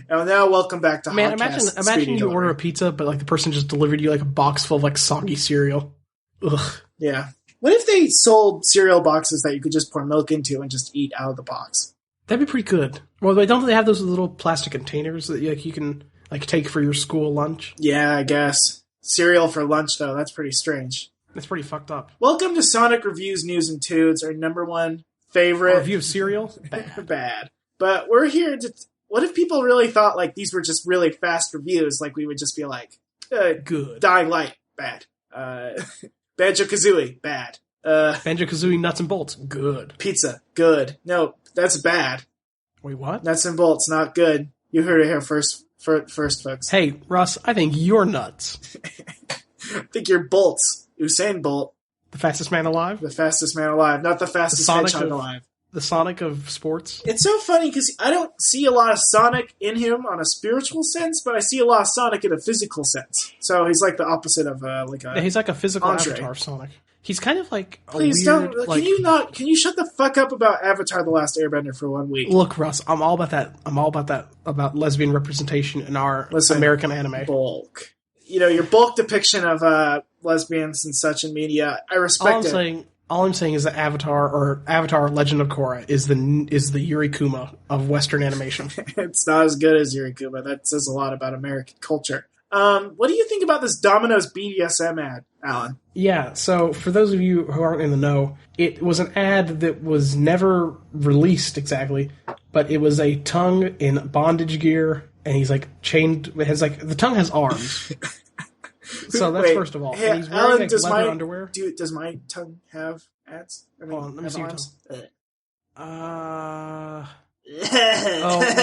Speaker 1: And now welcome back to Hogcast.
Speaker 2: Imagine you order a pizza, but like the person just delivered you like a box full of like soggy cereal. Ugh.
Speaker 1: Yeah. What if they sold cereal boxes that you could just pour milk into and just eat out of the box?
Speaker 2: That'd be pretty good. Well, don't they have those little plastic containers that you can like take for your school lunch?
Speaker 1: Yeah, I guess. Cereal for lunch, though. That's pretty strange.
Speaker 2: That's pretty fucked up.
Speaker 1: Welcome to Sonic Reviews News and Tunes, our number one favorite...
Speaker 2: review of cereal? Bad.
Speaker 1: Bad. But we're here to... What if people really thought like these were just really fast reviews? Like we would just be like...
Speaker 2: good.
Speaker 1: Dying Light, bad. Banjo-Kazooie, bad.
Speaker 2: Banjo-Kazooie Nuts and Bolts, good.
Speaker 1: Pizza, good. No, that's bad.
Speaker 2: Wait, what?
Speaker 1: Nuts and Bolts, not good. You heard it here first, folks.
Speaker 2: Hey, Russ, I think you're nuts.
Speaker 1: I think you're Bolts. Usain Bolt.
Speaker 2: The fastest man alive?
Speaker 1: The fastest man alive, not the fastest hedgehog alive.
Speaker 2: The Sonic of sports?
Speaker 1: It's so funny because I don't see a lot of Sonic in him on a spiritual sense, but I see a lot of Sonic in a physical sense. So he's like the opposite of
Speaker 2: he's like a physical avatar of Sonic. He's kind of like a
Speaker 1: Please
Speaker 2: weird,
Speaker 1: don't. Can you shut the fuck up about Avatar: The Last Airbender for 1 week?
Speaker 2: Look, Russ, I'm all about that. About lesbian representation in our American anime.
Speaker 1: Bulk. Your bulk depiction of lesbians and such in media, I respect it.
Speaker 2: All I'm saying is that Avatar Legend of Korra is the Yuri Kuma of Western animation.
Speaker 1: It's not as good as Yuri Kuma. That says a lot about American culture. What do you think about this Domino's BDSM ad, Alan?
Speaker 2: Yeah, so for those of you who aren't in the know, it was an ad that was never released exactly, but it was a tongue in bondage gear, and he's like chained. It has like the tongue has arms. So that's first of all.
Speaker 1: Hey,
Speaker 2: and he's wearing
Speaker 1: Alan,
Speaker 2: leather underwear.
Speaker 1: Does my tongue have ads?
Speaker 2: Hold on, let me see your
Speaker 1: arms?
Speaker 2: Oh,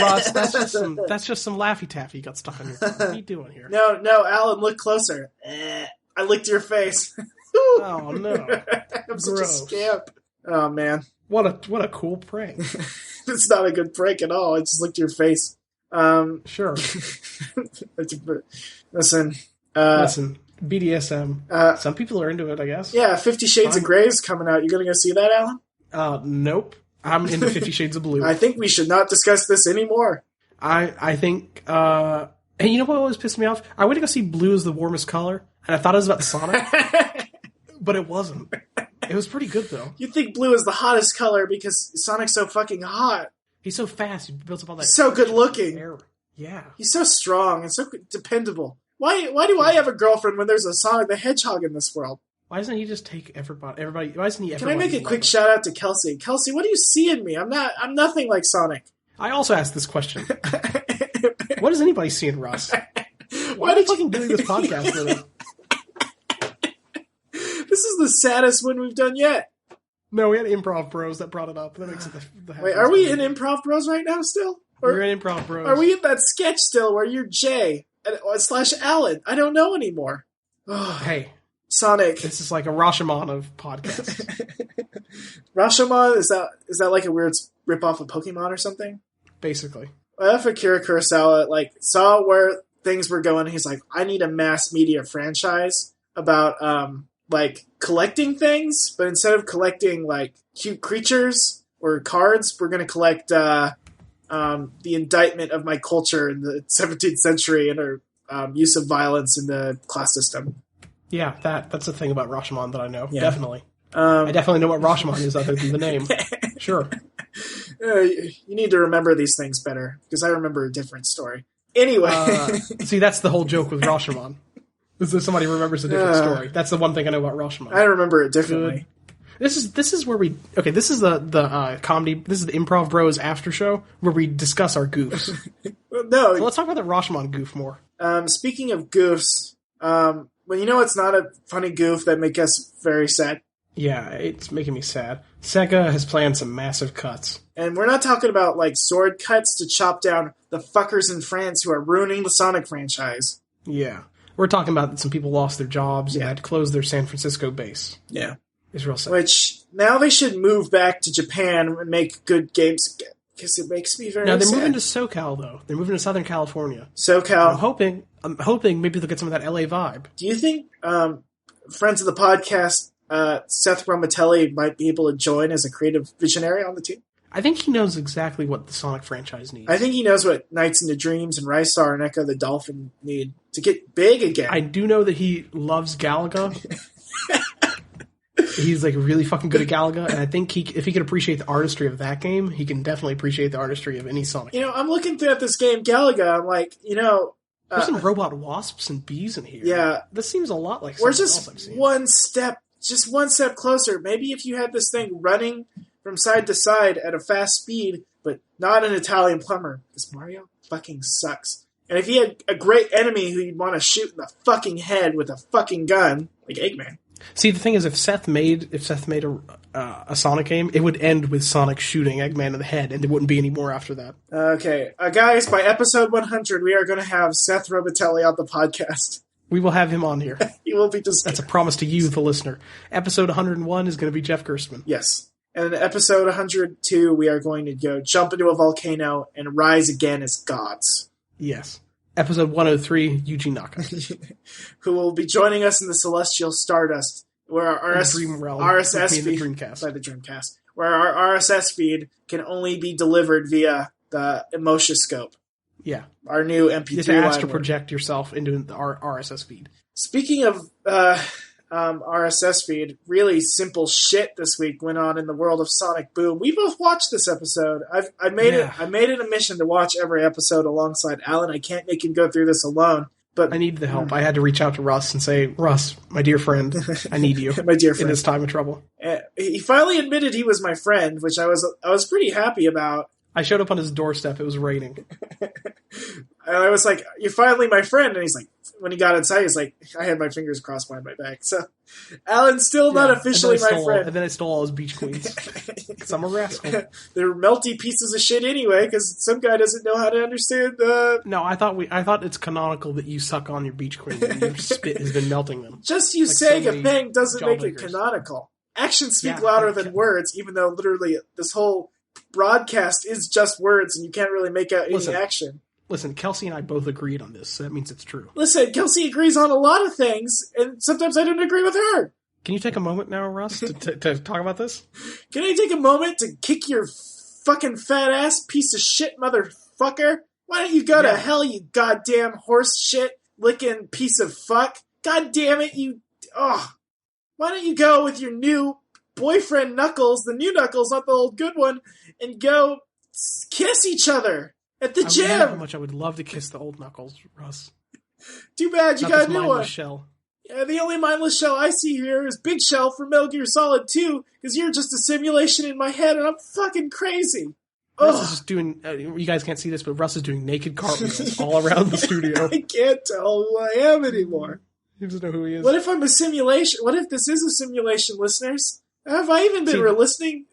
Speaker 2: Ross, that's just some Laffy Taffy you got stuck on your tongue. What are you doing here?
Speaker 1: No, Alan, look closer. I licked your face.
Speaker 2: Oh no,
Speaker 1: I'm such a scamp. Oh man,
Speaker 2: what a cool prank.
Speaker 1: It's not a good prank at all. I just licked your face.
Speaker 2: Sure.
Speaker 1: Listen,
Speaker 2: BDSM. Some people are into it, I guess.
Speaker 1: Yeah, 50 Shades of Grey is coming out. You gonna go see that, Alan?
Speaker 2: Nope. I'm into 50 Shades of Blue.
Speaker 1: I think we should not discuss this anymore.
Speaker 2: I think, and you know what always pissed me off? I went to go see blue as the warmest color, and I thought it was about Sonic, but it wasn't. It was pretty good, though.
Speaker 1: You think blue is the hottest color because Sonic's so fucking hot.
Speaker 2: He's so fast. He builds up all that.
Speaker 1: So good looking.
Speaker 2: Air. Yeah.
Speaker 1: He's so strong and so dependable. Why do I have a girlfriend when there's a Sonic the Hedgehog in this world?
Speaker 2: Why doesn't he just take everybody? Why isn't he?
Speaker 1: Can I make a quick shout out to Kelsey? Kelsey, what do you see in me? I'm nothing like Sonic.
Speaker 2: I also asked this question. What does anybody see in Russ? Why are you fucking doing this podcast with him?
Speaker 1: This is the saddest one we've done yet.
Speaker 2: No, we had Improv Bros that brought it up. That makes it the
Speaker 1: Wait, are we in Improv Bros right now still?
Speaker 2: Or, we're in Improv Bros.
Speaker 1: Are we in that sketch still where you're Jay / Alan? I don't know anymore.
Speaker 2: Hey.
Speaker 1: Sonic.
Speaker 2: This is like a Rashomon of podcasts.
Speaker 1: Rashomon? Is that like a weird ripoff of Pokemon or something?
Speaker 2: Basically.
Speaker 1: What if Akira Kurosawa saw where things were going? He's like, I need a mass media franchise about collecting things, but instead of collecting cute creatures or cards, we're going to collect the indictment of my culture in the 17th century and our use of violence in the class system.
Speaker 2: Yeah, that's the thing about Rashomon that I know. Yeah. Definitely.
Speaker 1: I
Speaker 2: definitely know what Rashomon is other than the name. Sure.
Speaker 1: You need to remember these things better, because I remember a different story. Anyway.
Speaker 2: See, that's the whole joke with Rashomon. Is that somebody remembers a different story. That's the one thing I know about Rashomon.
Speaker 1: I remember it differently.
Speaker 2: Good. This is where we... Okay, this is the comedy... This is the Improv Bros after show, where we discuss our goofs.
Speaker 1: No.
Speaker 2: So let's talk about the Rashomon goof more.
Speaker 1: Speaking of goofs... Well, you know it's not a funny goof that make us very sad?
Speaker 2: Yeah, it's making me sad. Sega has planned some massive cuts.
Speaker 1: And we're not talking about, sword cuts to chop down the fuckers in France who are ruining the Sonic franchise.
Speaker 2: Yeah. We're talking about some people lost their jobs and had to close their San Francisco base.
Speaker 1: Yeah.
Speaker 2: It's real sad.
Speaker 1: Which, now they should move back to Japan and make good games again. Because it makes me very sad.
Speaker 2: Now, they're moving to SoCal, though. They're moving to Southern California.
Speaker 1: SoCal.
Speaker 2: I'm hoping maybe they'll get some of that LA vibe.
Speaker 1: Do you think friends of the podcast, Seth Romatelli, might be able to join as a creative visionary on the team?
Speaker 2: I think he knows exactly what the Sonic franchise needs.
Speaker 1: I think he knows what Nights into Dreams and Rystar and Echo the Dolphin need to get big again.
Speaker 2: I do know that he loves Galaga. He's really fucking good at Galaga, and I think if he could appreciate the artistry of that game, he can definitely appreciate the artistry of any Sonic game.
Speaker 1: I'm looking through at this game, Galaga, I'm like,
Speaker 2: there's some robot wasps and bees in here.
Speaker 1: Yeah.
Speaker 2: This seems a lot like
Speaker 1: we're
Speaker 2: something
Speaker 1: just
Speaker 2: else I've seen.
Speaker 1: one step closer. Maybe if you had this thing running from side to side at a fast speed, but not an Italian plumber, because Mario fucking sucks. And if you had a great enemy who you'd want to shoot in the fucking head with a fucking gun, like Eggman.
Speaker 2: See, the thing is, if Seth made a Sonic game, it would end with Sonic shooting Eggman in the head, and there wouldn't be any more after that.
Speaker 1: Okay. Guys, by episode 100, we are going to have Seth Robitelli on the podcast.
Speaker 2: We will have him on here.
Speaker 1: He will be just...
Speaker 2: That's a promise to you, the listener. Episode 101 is going to be Jeff Gerstmann.
Speaker 1: Yes. And in episode 102, we are going to go jump into a volcano and rise again as gods.
Speaker 2: Yes. Episode 103, Yuji Naka.
Speaker 1: Who will be joining us in the Celestial Stardust, where our RSS feed...
Speaker 2: Dreamcast.
Speaker 1: By the Dreamcast. Where our RSS feed can only be delivered via the Emotioscope.
Speaker 2: Yeah.
Speaker 1: Our new MP3
Speaker 2: You have to astral project yourself into our RSS feed.
Speaker 1: Speaking of RSS feed, really simple shit this week went on in the world of Sonic Boom. We both watched this episode. I made it a mission to watch every episode alongside Alan. I can't make him go through this alone. But
Speaker 2: I need the help. I had to reach out to Russ and say, Russ, my dear friend, I need you.
Speaker 1: My dear friend.
Speaker 2: In this time of trouble.
Speaker 1: He finally admitted he was my friend, which I was pretty happy about.
Speaker 2: I showed up on his doorstep. It was raining.
Speaker 1: And I was like, "You're finally my friend." And he's like, when he got inside, he's like, I had my fingers crossed behind my back. So Alan's still not officially my friend.
Speaker 2: And then I stole all his beach queens. Because I'm a rascal.
Speaker 1: They're melty pieces of shit anyway, because some guy doesn't know how to understand the...
Speaker 2: No, I thought it's canonical that you suck on your beach queens and your spit has been melting them.
Speaker 1: Just you saying a thing doesn't make it canonical. Actions speak louder than words, even though literally this whole broadcast is just words and you can't really make out any action.
Speaker 2: Listen, Kelsey and I both agreed on this, so that means it's true.
Speaker 1: Listen, Kelsey agrees on a lot of things, and sometimes I don't agree with her.
Speaker 2: Can you take a moment now, Russ, to talk about this?
Speaker 1: Can I take a moment to kick your fucking fat ass piece of shit motherfucker? Why don't you go to hell, you goddamn horse shit licking piece of fuck? God damn it, you... Oh. Why don't you go with your new boyfriend Knuckles, the new Knuckles, not the old good one, and go kiss each other at the gym?
Speaker 2: How much I would love to kiss the old Knuckles, Russ.
Speaker 1: Too bad you got a new one.
Speaker 2: Shell.
Speaker 1: Yeah, the only mindless shell I see here is Big Shell from Metal Gear Solid 2, because you're just a simulation in my head, and I'm fucking crazy.
Speaker 2: Russ is just doing, you guys can't see this, but Russ is doing naked cartwheels all around the studio.
Speaker 1: I can't tell who I am anymore.
Speaker 2: He doesn't know who he is.
Speaker 1: What if I'm a simulation? What if this is a simulation, listeners? Have I even been releasing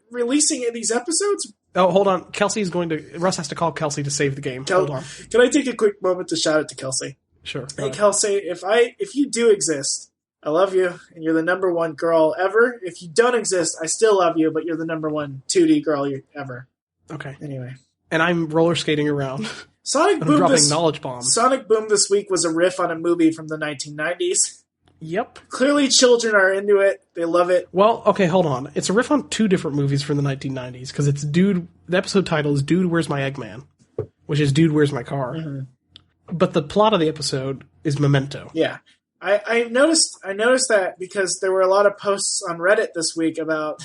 Speaker 1: these episodes?
Speaker 2: Oh, hold on. Russ has to call Kelsey to save the game. Hold on.
Speaker 1: Can I take a quick moment to shout out to Kelsey?
Speaker 2: Sure.
Speaker 1: Hey, Kelsey, if you do exist, I love you, and you're the number one girl ever. If you don't exist, I still love you, but you're the number one 2D girl ever.
Speaker 2: Okay.
Speaker 1: Anyway.
Speaker 2: And I'm roller skating around.
Speaker 1: Sonic Boom.
Speaker 2: Dropping knowledge bombs.
Speaker 1: Sonic Boom this week was a riff on a movie from the 1990s.
Speaker 2: Yep.
Speaker 1: Clearly children are into it. They love it.
Speaker 2: Well, okay, hold on. It's a riff on two different movies from the 1990s, because the episode title is Dude, Where's My Eggman? Which is Dude, Where's My Car? Mm-hmm. But the plot of the episode is Memento.
Speaker 1: Yeah. I noticed that because there were a lot of posts on Reddit this week about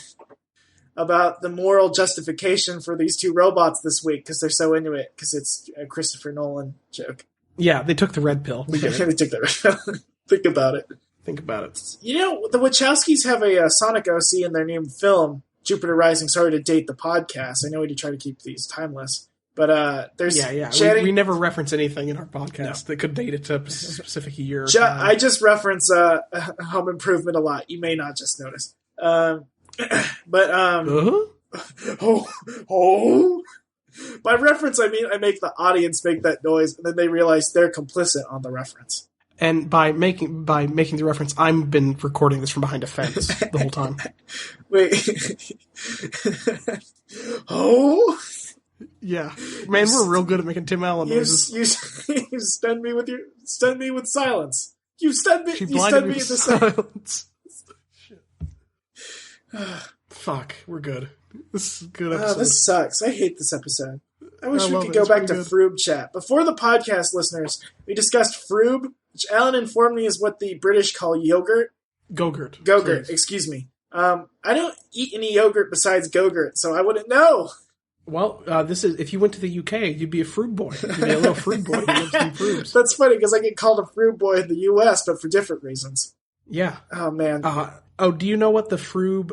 Speaker 1: the moral justification for these two robots this week, because they're so into it, because it's a Christopher Nolan joke.
Speaker 2: Yeah, they took the red pill. We get it.
Speaker 1: They took the red pill. Think about it. You know, the Wachowskis have a Sonic OC in their new film, Jupiter Rising. Sorry to date the podcast. I know we do try to keep these timeless. But there's...
Speaker 2: Yeah. We never reference anything in our podcast that could date it to a specific year.
Speaker 1: I just reference Home Improvement a lot. You may not just notice. By reference, I mean I make the audience make that noise, and then they realize they're complicit on the reference.
Speaker 2: And by making the reference, I've been recording this from behind a fence the whole time.
Speaker 1: Wait. Oh?
Speaker 2: Yeah. Man, we're real good at making Tim Allen noises.
Speaker 1: You stunned me with silence. You stunned me with the silence.
Speaker 2: Fuck, we're good. This is a good episode.
Speaker 1: This sucks. I hate this episode. I wish we could go back to Froob chat. Before the podcast, listeners, we discussed Froob, which Alan informed me is what the British call yogurt.
Speaker 2: Go-gurt.
Speaker 1: Excuse me. I don't eat any yogurt besides Go-gurt, so I wouldn't know.
Speaker 2: Well, if you went to the UK, you'd be a Froob boy. You'd be a little Froob boy who lives in Froobs.
Speaker 1: That's funny, because I get called a Froob boy in the US, but for different reasons.
Speaker 2: Yeah.
Speaker 1: Oh, man.
Speaker 2: Do you know what the Froob...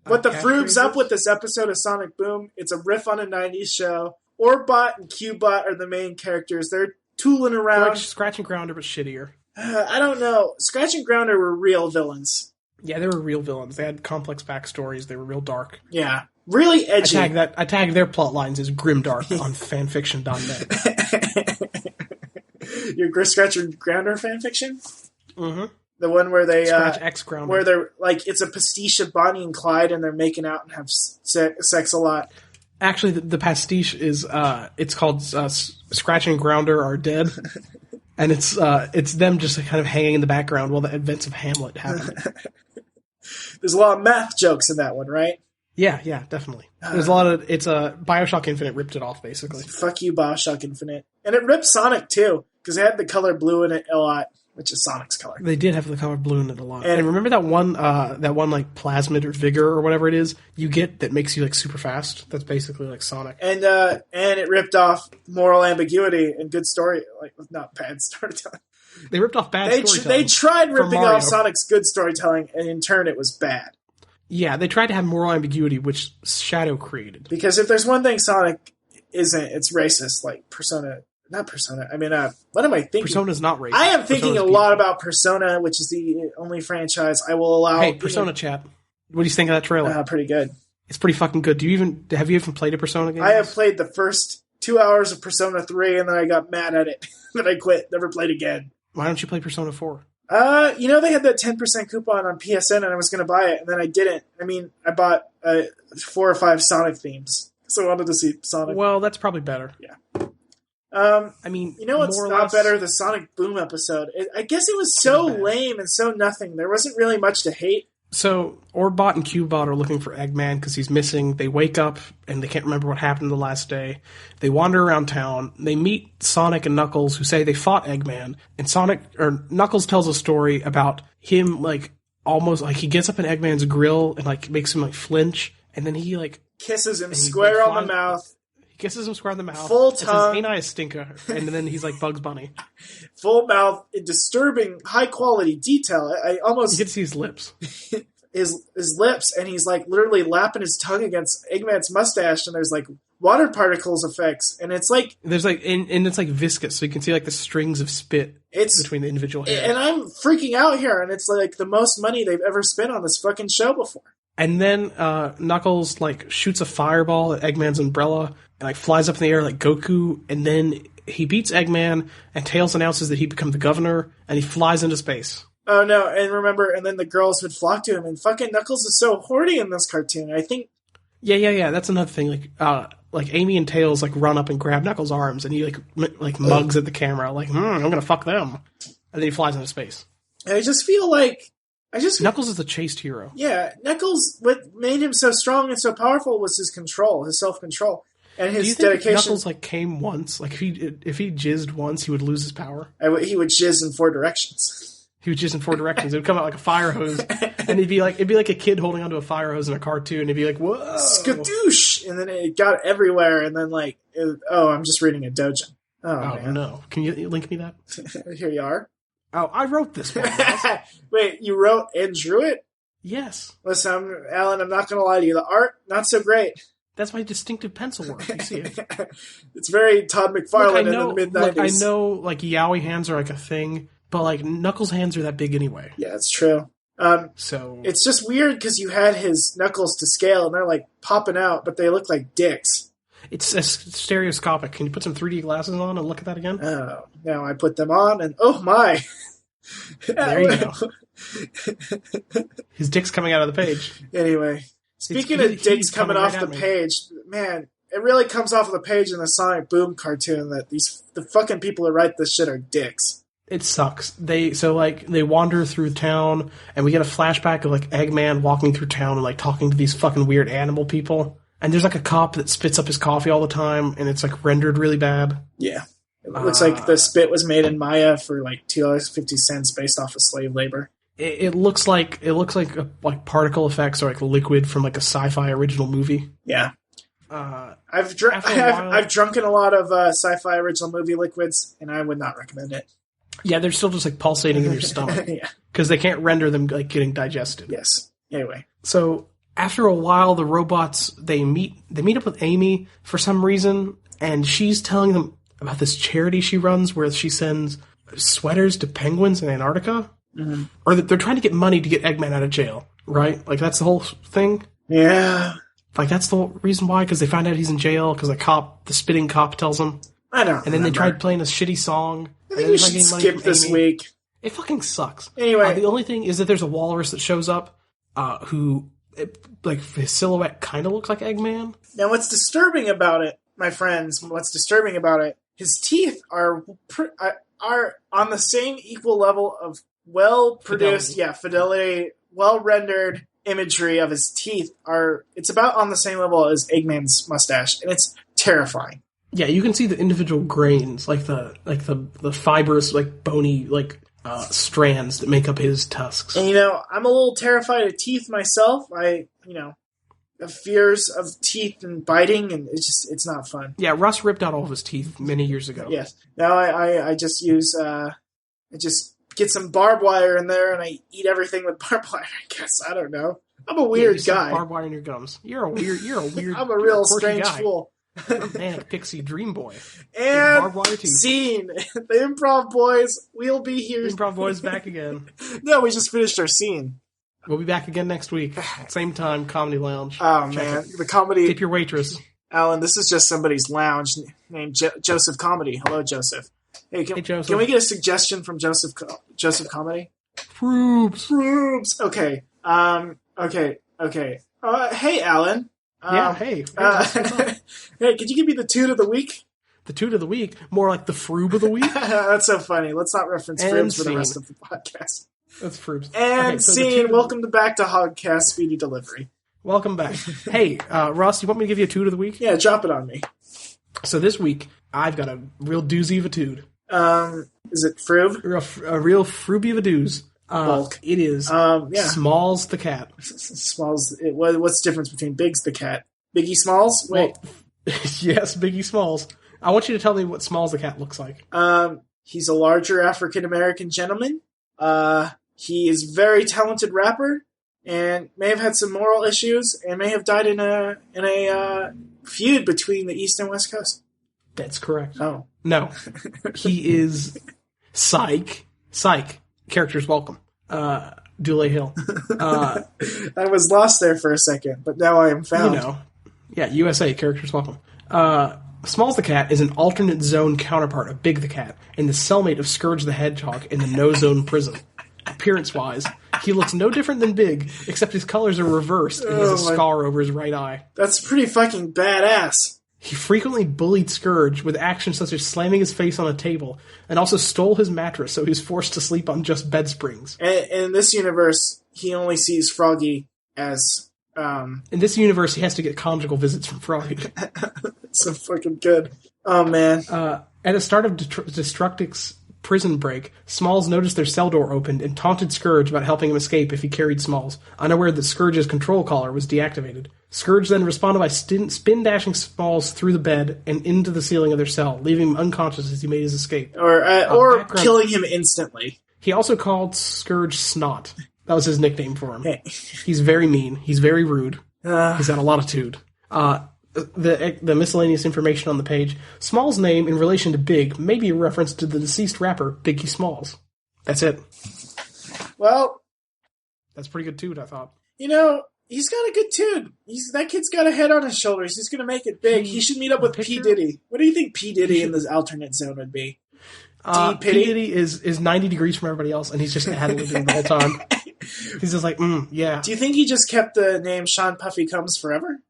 Speaker 1: what the Froob's up with this episode of Sonic Boom? It's a riff on a 90s show. Orbot and Cubot are the main characters. They're tooling around.
Speaker 2: Like Scratch and Grounder, but shittier.
Speaker 1: I don't know. Scratch and Grounder were real villains.
Speaker 2: Yeah, they were real villains. They had complex backstories. They were real dark.
Speaker 1: Yeah. Really edgy.
Speaker 2: I tagged their plot lines as grimdark on fanfiction.net.
Speaker 1: Your Scratch and Grounder fanfiction?
Speaker 2: Mm-hmm.
Speaker 1: The one where they
Speaker 2: Scratch X Grounder.
Speaker 1: Where they're like it's a pastiche of Bonnie and Clyde, and they're making out and have sex a lot.
Speaker 2: Actually, the pastiche is it's called Scratch and Grounder Are Dead, and it's them just kind of hanging in the background while the events of Hamlet happen.
Speaker 1: There's a lot of math jokes in that one, right?
Speaker 2: Yeah, definitely. There's a lot of BioShock Infinite ripped it off basically.
Speaker 1: Fuck you, BioShock Infinite, and it ripped Sonic too because they had the color blue in it a lot. Which is Sonic's color.
Speaker 2: They did have the color blue in it a lot. And remember that one like plasmid or vigor or whatever it is you get that makes you like super fast? That's basically like Sonic.
Speaker 1: And it ripped off moral ambiguity and good story, like not bad storytelling.
Speaker 2: They ripped off bad storytelling.
Speaker 1: They tried ripping off Sonic's good storytelling, and in turn it was bad.
Speaker 2: Yeah, they tried to have moral ambiguity, which Shadow created.
Speaker 1: Because if there's one thing Sonic isn't, it's racist, like Persona. Not Persona. I mean, what am I thinking?
Speaker 2: Persona's not racist.
Speaker 1: I am thinking a lot about Persona, which is the only franchise I will allow.
Speaker 2: Hey, Persona chat. What do you think of that trailer?
Speaker 1: Pretty good.
Speaker 2: It's pretty fucking good. Have you even played a Persona game?
Speaker 1: I have played the first 2 hours of Persona 3, and then I got mad at it. Then I quit. Never played again.
Speaker 2: Why don't you play Persona 4?
Speaker 1: They had that 10% coupon on PSN, and I was going to buy it, and then I didn't. I mean, I bought 4 or 5 Sonic themes, so I wanted to see Sonic.
Speaker 2: Well, that's probably better.
Speaker 1: Yeah.
Speaker 2: I mean,
Speaker 1: you know what's not better? The Sonic Boom episode. I guess it was so lame and so nothing. There wasn't really much to hate.
Speaker 2: So, Orbot and Cubot are looking for Eggman because he's missing. They wake up and they can't remember what happened the last day. They wander around town. They meet Sonic and Knuckles, who say they fought Eggman. And Knuckles tells a story about him, like, almost, like, he gets up in Eggman's grill and, like, makes him, like, flinch. And then he, like...
Speaker 1: kisses him square on the mouth.
Speaker 2: Kisses him square in the mouth.
Speaker 1: Full tongue.
Speaker 2: Ain't I a stinker? And then he's like Bugs Bunny.
Speaker 1: Full mouth, in disturbing, high-quality detail. I almost...
Speaker 2: You get to see his lips.
Speaker 1: his lips, and he's like literally lapping his tongue against Eggman's mustache, and there's like water particles effects, and it's like
Speaker 2: there's like and it's like viscous, so you can see like the strings of spit between the individual hairs.
Speaker 1: And I'm freaking out here, and it's like the most money they've ever spent on this fucking show before.
Speaker 2: And then Knuckles like shoots a fireball at Eggman's umbrella and like flies up in the air like Goku, and then he beats Eggman, and Tails announces that he becomes the governor, and he flies into space.
Speaker 1: Oh no, and remember, and then the girls would flock to him, and fucking Knuckles is so horny in this cartoon. I think...
Speaker 2: Yeah, that's another thing. Like Amy and Tails like run up and grab Knuckles' arms, and he like mugs at the camera, like, I'm gonna fuck them. And then he flies into space.
Speaker 1: And I just feel like...
Speaker 2: Knuckles is the chaste hero.
Speaker 1: Yeah, Knuckles, what made him so strong and so powerful was his control, his self-control, and his dedication. Do you think
Speaker 2: Knuckles like came once? Like if he jizzed once, he would lose his power?
Speaker 1: He would jizz in 4 directions.
Speaker 2: He would jizz in 4 directions. It would come out like a fire hose, and it'd be like a kid holding onto a fire hose in a cartoon. It'd be like, whoa,
Speaker 1: skadoosh, and then it got everywhere, and then like, I'm just reading a doujin. Oh man.
Speaker 2: No! Can you link me that?
Speaker 1: Here you are.
Speaker 2: Oh, I wrote this one.
Speaker 1: Wait, you wrote and drew it?
Speaker 2: Yes.
Speaker 1: Listen, Alan, I'm not going to lie to you. The art, not so great.
Speaker 2: That's my distinctive pencil work. You see it.
Speaker 1: It's very Todd McFarlane in the mid-90s.
Speaker 2: I know, like, Yowie hands are like a thing, but, like, Knuckles' hands are that big anyway.
Speaker 1: Yeah, it's true.
Speaker 2: So
Speaker 1: it's just weird because you had his knuckles to scale, and they're, like, popping out, but they look like dicks.
Speaker 2: It's stereoscopic. Can you put some 3D glasses on and look at that again?
Speaker 1: Oh, now I put them on, and oh my!
Speaker 2: There you go. His dick's coming out of the page.
Speaker 1: Anyway, speaking of dicks coming off the page, man, it really comes off of the page in the Sonic Boom cartoon that the fucking people who write this shit are dicks.
Speaker 2: It sucks. They wander through town, and we get a flashback of like Eggman walking through town and like talking to these fucking weird animal people. And there's like a cop that spits up his coffee all the time, and it's like rendered really bad.
Speaker 1: Yeah. It looks like the spit was made in Maya for like $2.50 based off of slave labor.
Speaker 2: It looks like like particle effects or like liquid from like a sci-fi original movie.
Speaker 1: Yeah. I've drunken a lot of sci-fi original movie liquids, and I would not recommend it.
Speaker 2: Yeah, they're still just like pulsating in your stomach.
Speaker 1: Yeah.
Speaker 2: Because they can't render them like getting digested.
Speaker 1: Yes. Anyway.
Speaker 2: So after a while, the robots, they meet up with Amy for some reason, and she's telling them about this charity she runs where she sends sweaters to penguins in Antarctica. Mm-hmm. Or they're trying to get money to get Eggman out of jail, right? Like, that's the whole thing?
Speaker 1: Yeah.
Speaker 2: Like, that's the reason why? Because they find out he's in jail, because the spitting cop tells them.
Speaker 1: I don't
Speaker 2: And then they tried playing a shitty song.
Speaker 1: I think we should skip this week.
Speaker 2: It fucking sucks.
Speaker 1: Anyway.
Speaker 2: The only thing is that there's a walrus that shows up, who... like, his silhouette kind of looks like Eggman.
Speaker 1: Now, what's disturbing about it, my friends, his teeth are on the same equal level of well-produced, fidelity, well-rendered imagery of his teeth it's about on the same level as Eggman's mustache, and it's terrifying.
Speaker 2: Yeah, you can see the individual grains, like the fibrous, like, bony, like, strands that make up his tusks.
Speaker 1: And, I'm a little terrified of teeth myself. Have fears of teeth and biting, and it's not fun.
Speaker 2: Yeah, Russ ripped out all of his teeth many years ago.
Speaker 1: Yes. Now I just use, I just get some barbed wire in there, and I eat everything with barbed wire, I guess. I don't know. I'm a weird guy.
Speaker 2: Barbed wire in your gums. You're a weird
Speaker 1: I'm a real strange
Speaker 2: guy.
Speaker 1: fool.
Speaker 2: Manic pixie dream boy.
Speaker 1: And
Speaker 2: barbed wire teeth.
Speaker 1: Scene. The Improv Boys, we'll be here.
Speaker 2: Improv Boys back again.
Speaker 1: No, we just finished our scene.
Speaker 2: We'll be back again next week. Same time, Comedy Lounge.
Speaker 1: Oh, man. The comedy...
Speaker 2: Tip your waitress.
Speaker 1: Alan, this is just somebody's lounge named Joseph Comedy. Hello, Joseph. Hey,
Speaker 2: Joseph.
Speaker 1: Can we get a suggestion from Joseph Comedy?
Speaker 2: Froops.
Speaker 1: Okay. Okay. Hey, Alan.
Speaker 2: Hey.
Speaker 1: Hey, could you give me the toot of the week?
Speaker 2: The toot of the week? More like the froob of the week?
Speaker 1: That's so funny. Let's not reference froobs for the rest of the podcast.
Speaker 2: That's froops.
Speaker 1: And scene. Welcome back to Hogcast Speedy Delivery.
Speaker 2: Welcome back. Hey, Russ, you want me to give you a toot of the week?
Speaker 1: Yeah, drop it on me.
Speaker 2: So this week, I've got a real doozy of a toot.
Speaker 1: Is it froob?
Speaker 2: A real frooby of a dooz.
Speaker 1: Bulk.
Speaker 2: It is Smalls the cat.
Speaker 1: Smalls. What's the difference between Biggs the cat? Biggie Smalls? Wait.
Speaker 2: Well, yes, Biggie Smalls. I want you to tell me what Smalls the cat looks like.
Speaker 1: He's a larger African-American gentleman. He is a very talented rapper and may have had some moral issues and may have died in a feud between the East and West Coast.
Speaker 2: That's correct.
Speaker 1: Oh.
Speaker 2: No. He is Psych. Characters welcome. Dule Hill.
Speaker 1: I was lost there for a second, but now I am found.
Speaker 2: You know. Yeah, USA, characters welcome. Smalls the Cat is an alternate zone counterpart of Big the Cat and the cellmate of Scourge the Hedgehog in the No Zone prison. Appearance-wise, he looks no different than Big, except his colors are reversed and he has a scar over his right eye.
Speaker 1: That's pretty fucking badass.
Speaker 2: He frequently bullied Scourge with actions such as slamming his face on a table, and also stole his mattress, so he was forced to sleep on just bed springs.
Speaker 1: And in this universe, he only sees Froggy as...
Speaker 2: In this universe, he has to get conjugal visits from Froggy.
Speaker 1: So fucking good. Oh, man.
Speaker 2: At the start of Destructic's prison break, Smalls noticed their cell door opened and taunted Scourge about helping him escape if he carried Smalls, unaware that Scourge's control collar was deactivated. Scourge then responded by spin-dashing Smalls through the bed and into the ceiling of their cell, leaving him unconscious as he made his escape.
Speaker 1: Or killing him instantly.
Speaker 2: He also called Scourge Snot. That was his nickname for him.
Speaker 1: Hey.
Speaker 2: He's very mean. He's very rude. He's got a latitude. The miscellaneous information on the page. Smalls' name in relation to Big may be a reference to the deceased rapper Biggie Smalls. That's it.
Speaker 1: Well,
Speaker 2: that's pretty good tune, I thought.
Speaker 1: You know, he's got a good tune. That kid's got a head on his shoulders. He's going to make it big. He should meet up with P. Diddy. What do you think P. Diddy in this alternate zone would be?
Speaker 2: P. Diddy is 90 degrees from everybody else, and he's just ad-libbing the whole time. He's just like, yeah.
Speaker 1: Do you think he just kept the name Sean Puffy Comes Forever?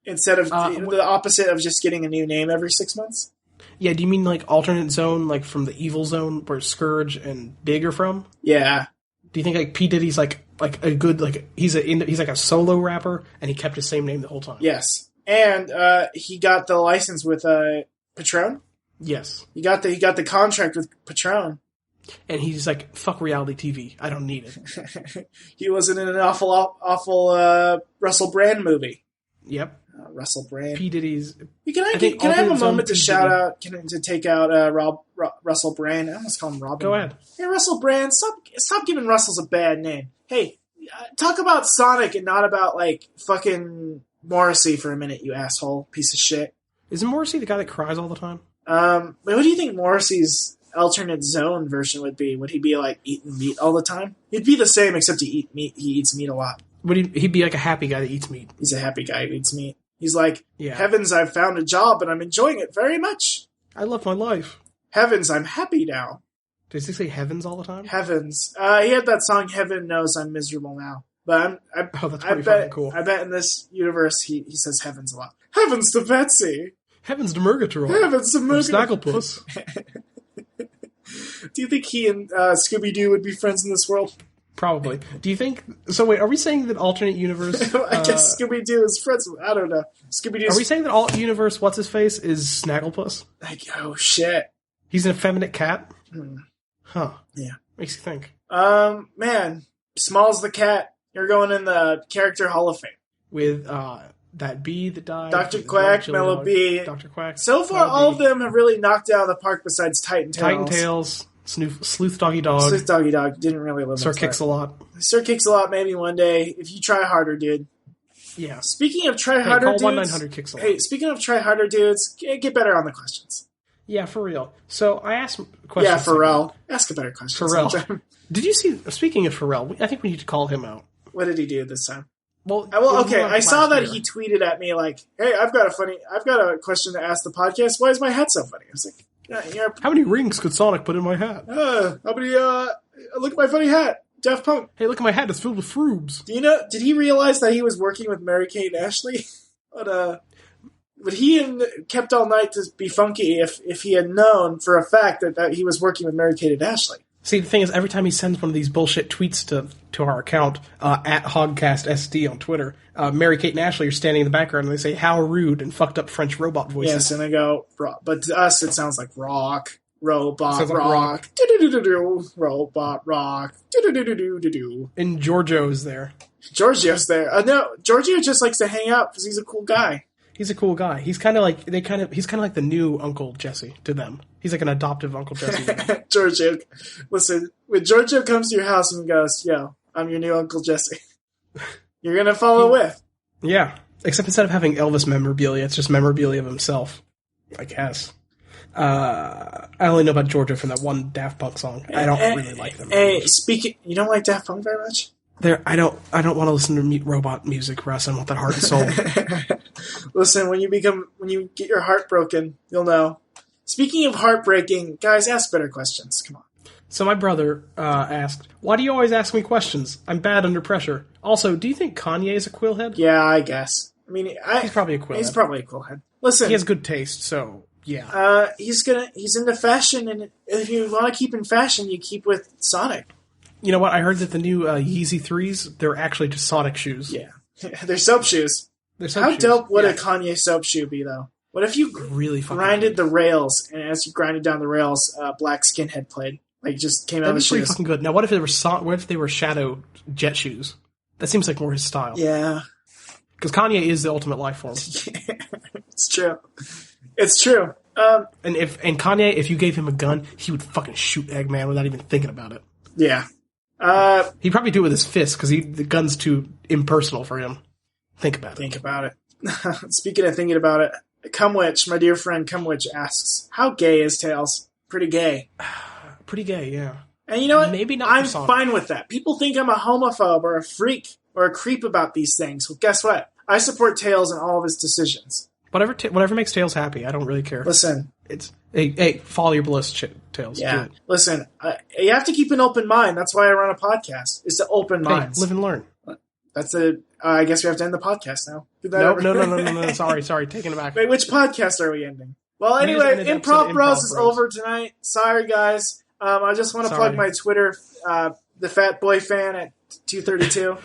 Speaker 1: Instead of the opposite of just getting a new name every 6 months?
Speaker 2: Yeah, do you mean like alternate zone, like from the evil zone where Scourge and Big are from?
Speaker 1: Yeah.
Speaker 2: Do you think like P. Diddy's like a good, like he's like a solo rapper and he kept his same name the whole time?
Speaker 1: Yes. And he got the license with Patron?
Speaker 2: Yes.
Speaker 1: He got the contract with Patron.
Speaker 2: And he's like, fuck reality TV. I don't need it.
Speaker 1: He wasn't in an awful Russell Brand movie.
Speaker 2: Yep.
Speaker 1: Russell Brand.
Speaker 2: P. Diddy's...
Speaker 1: Can I have a moment to shout out, to take out Russell Brand? I almost call him Robin.
Speaker 2: Go ahead.
Speaker 1: Hey, Russell Brand, stop giving Russells a bad name. Hey, talk about Sonic and not about, like, fucking Morrissey for a minute, you asshole piece of shit.
Speaker 2: Isn't Morrissey the guy that cries all the time?
Speaker 1: What do you think Morrissey's alternate zone version would be? Would he be, like, eating meat all the time? He'd be the same, except he eats meat a lot.
Speaker 2: Would he'd be like a happy guy that eats meat?
Speaker 1: He's a happy guy who eats meat. He's like, Heavens, I've found a job and I'm enjoying it very much.
Speaker 2: I love my life.
Speaker 1: Heavens, I'm happy now.
Speaker 2: Does he say heavens all the time?
Speaker 1: Heavens. He had that song, Heaven Knows I'm Miserable Now. But
Speaker 2: that's pretty fucking cool.
Speaker 1: I bet in this universe he says heavens a lot. Heavens to Betsy.
Speaker 2: Heavens to Murgatroyd.
Speaker 1: Heavens to Murgatroyd.
Speaker 2: Snagglepuss.
Speaker 1: Do you think he and Scooby-Doo would be friends in this world?
Speaker 2: Probably. Do you think... So wait, are we saying that alternate universe...
Speaker 1: I guess Scooby-Doo is friends with... I don't know. Scooby-Doo.
Speaker 2: Are we saying that alt universe, what's-his-face, is Snagglepuss?
Speaker 1: Like, oh, shit.
Speaker 2: He's an effeminate cat? Huh.
Speaker 1: Yeah.
Speaker 2: Makes you think.
Speaker 1: Man. Smalls the Cat. You're going in the Character Hall of Fame.
Speaker 2: With, that bee that died.
Speaker 1: Dr. Quack, Mellow Bee.
Speaker 2: Dr. Quack.
Speaker 1: So far, all of them have really knocked out of the park besides Titan Tails.
Speaker 2: Titan Tails. Sleuth Doggy Dog.
Speaker 1: Sleuth Doggy Dog didn't really live
Speaker 2: Sir Kicks-a-Lot.
Speaker 1: Sir Kicks-a-Lot maybe one day, if you try harder, dude.
Speaker 2: Yeah.
Speaker 1: Speaking of try harder dudes...
Speaker 2: Call 1-900-Kicks-a-Lot.
Speaker 1: Hey, speaking of try harder dudes, get better on the questions.
Speaker 2: Yeah, for real. So, I asked questions.
Speaker 1: Yeah, Pharrell. Ask a better question.
Speaker 2: Pharrell. Did you see... Speaking of Pharrell, I think we need to call him out.
Speaker 1: What did he do this time?
Speaker 2: Well,
Speaker 1: okay, I saw that he tweeted at me like, hey, I've got a question to ask the podcast. Why is my hat so funny? I was like...
Speaker 2: How many rings could Sonic put in my hat?
Speaker 1: How many, look at my funny hat. Daft Punk.
Speaker 2: Hey, look at my hat. It's filled with frubes.
Speaker 1: Do you know, did he realize that he was working with Mary-Kate and Ashley? But he kept all night to be funky if he had known for a fact that he was working with Mary-Kate and Ashley.
Speaker 2: See, the thing is, every time he sends one of these bullshit tweets to our account, at HogcastSD on Twitter, Mary-Kate and Ashley are standing in the background and they say, how rude, and fucked up French robot voices.
Speaker 1: Yes, and they go, but to us it sounds like rock, robot, rock, robot, rock,
Speaker 2: and Giorgio's there.
Speaker 1: Giorgio's there. No, Giorgio just likes to hang out because he's a cool guy.
Speaker 2: He's a cool guy. He's kind of like the new Uncle Jesse to them. He's like an adoptive Uncle Jesse.
Speaker 1: Giorgio, listen, when Giorgio comes to your house and goes, yo, I'm your new Uncle Jesse, you're going to follow with.
Speaker 2: Yeah. Except instead of having Elvis memorabilia, it's just memorabilia of himself, I guess. I only know about Georgia from that one Daft Punk song. I don't really like them.
Speaker 1: Hey, you don't like Daft Punk very much?
Speaker 2: I don't want to listen to robot music, Russ. I want that heart and soul.
Speaker 1: Listen, when you get your heart broken, you'll know. Speaking of heartbreaking, guys, ask better questions. Come on.
Speaker 2: So my brother asked, "Why do you always ask me questions? I'm bad under pressure. Also, do you think Kanye is a quillhead?"
Speaker 1: Yeah, I guess. I mean,
Speaker 2: he's probably a quillhead.
Speaker 1: He's probably a quillhead. Listen,
Speaker 2: he has good taste, so yeah.
Speaker 1: He's into fashion, and if you want to keep in fashion, you keep with Sonic.
Speaker 2: You know what? I heard that the new Yeezy 3s, they're actually just Sonic shoes.
Speaker 1: Yeah. They're soap shoes. How dope would a Kanye soap shoe be, though? What if you
Speaker 2: really
Speaker 1: grinded the rails, and as you grinded down the rails, Black Skinhead played? Like, just came out of the shoes.
Speaker 2: That'd be pretty fucking good. Now, what if they were Shadow Jet shoes? That seems like more his style.
Speaker 1: Yeah.
Speaker 2: Because Kanye is the ultimate life form.
Speaker 1: It's true. It's true.
Speaker 2: And Kanye, if you gave him a gun, he would fucking shoot Eggman without even thinking about it.
Speaker 1: Yeah.
Speaker 2: He'd probably do it with his fist because the gun's too impersonal for him. Think about it.
Speaker 1: Speaking of thinking about it, Cumwitch, my dear friend Cumwitch asks, how gay is Tails? Pretty gay.
Speaker 2: Pretty gay, yeah.
Speaker 1: And you know what?
Speaker 2: Maybe not.
Speaker 1: I'm fine with that. People think I'm a homophobe or a freak or a creep about these things. Well, guess what? I support Tails in all of his decisions.
Speaker 2: Whatever makes Tails happy, I don't really care.
Speaker 1: Listen.
Speaker 2: Hey, follow your bliss, Tails.
Speaker 1: Yeah. Listen, you have to keep an open mind. That's why I run a podcast, is to open minds.
Speaker 2: Live and learn.
Speaker 1: I guess we have to end the podcast now.
Speaker 2: No. Sorry. Taking it back.
Speaker 1: Wait, which podcast are we ending? Well, anyway, Improv Bros is over tonight. Sorry, guys. I just want to plug my Twitter, the Fat Boy Fan at 232.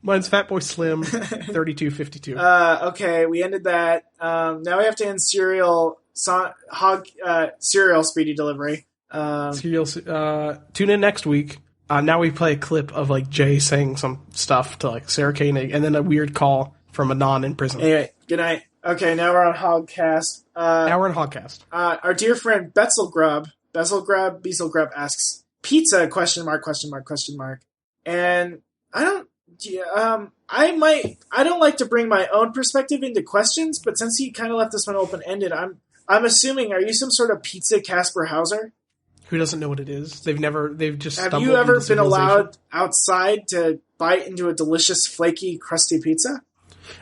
Speaker 2: Mine's Fatboy Slim 3252.
Speaker 1: Okay, we ended that. Now we have to end Serial Speedy Delivery.
Speaker 2: Tune in next week. Now we play a clip of like Jay saying some stuff to like Sarah Koenig, and then a weird call from a non in prison.
Speaker 1: Anyway, good night. Okay, now we're on Hogcast.
Speaker 2: Hogcast.
Speaker 1: Our dear friend Betzelgrub asks, pizza, question mark. And I don't like to bring my own perspective into questions, but since he kind of left this one open-ended, I'm assuming, are you some sort of pizza Casper Hauser?
Speaker 2: Who doesn't know what it is? Have
Speaker 1: you ever been allowed outside to bite into a delicious, flaky, crusty pizza?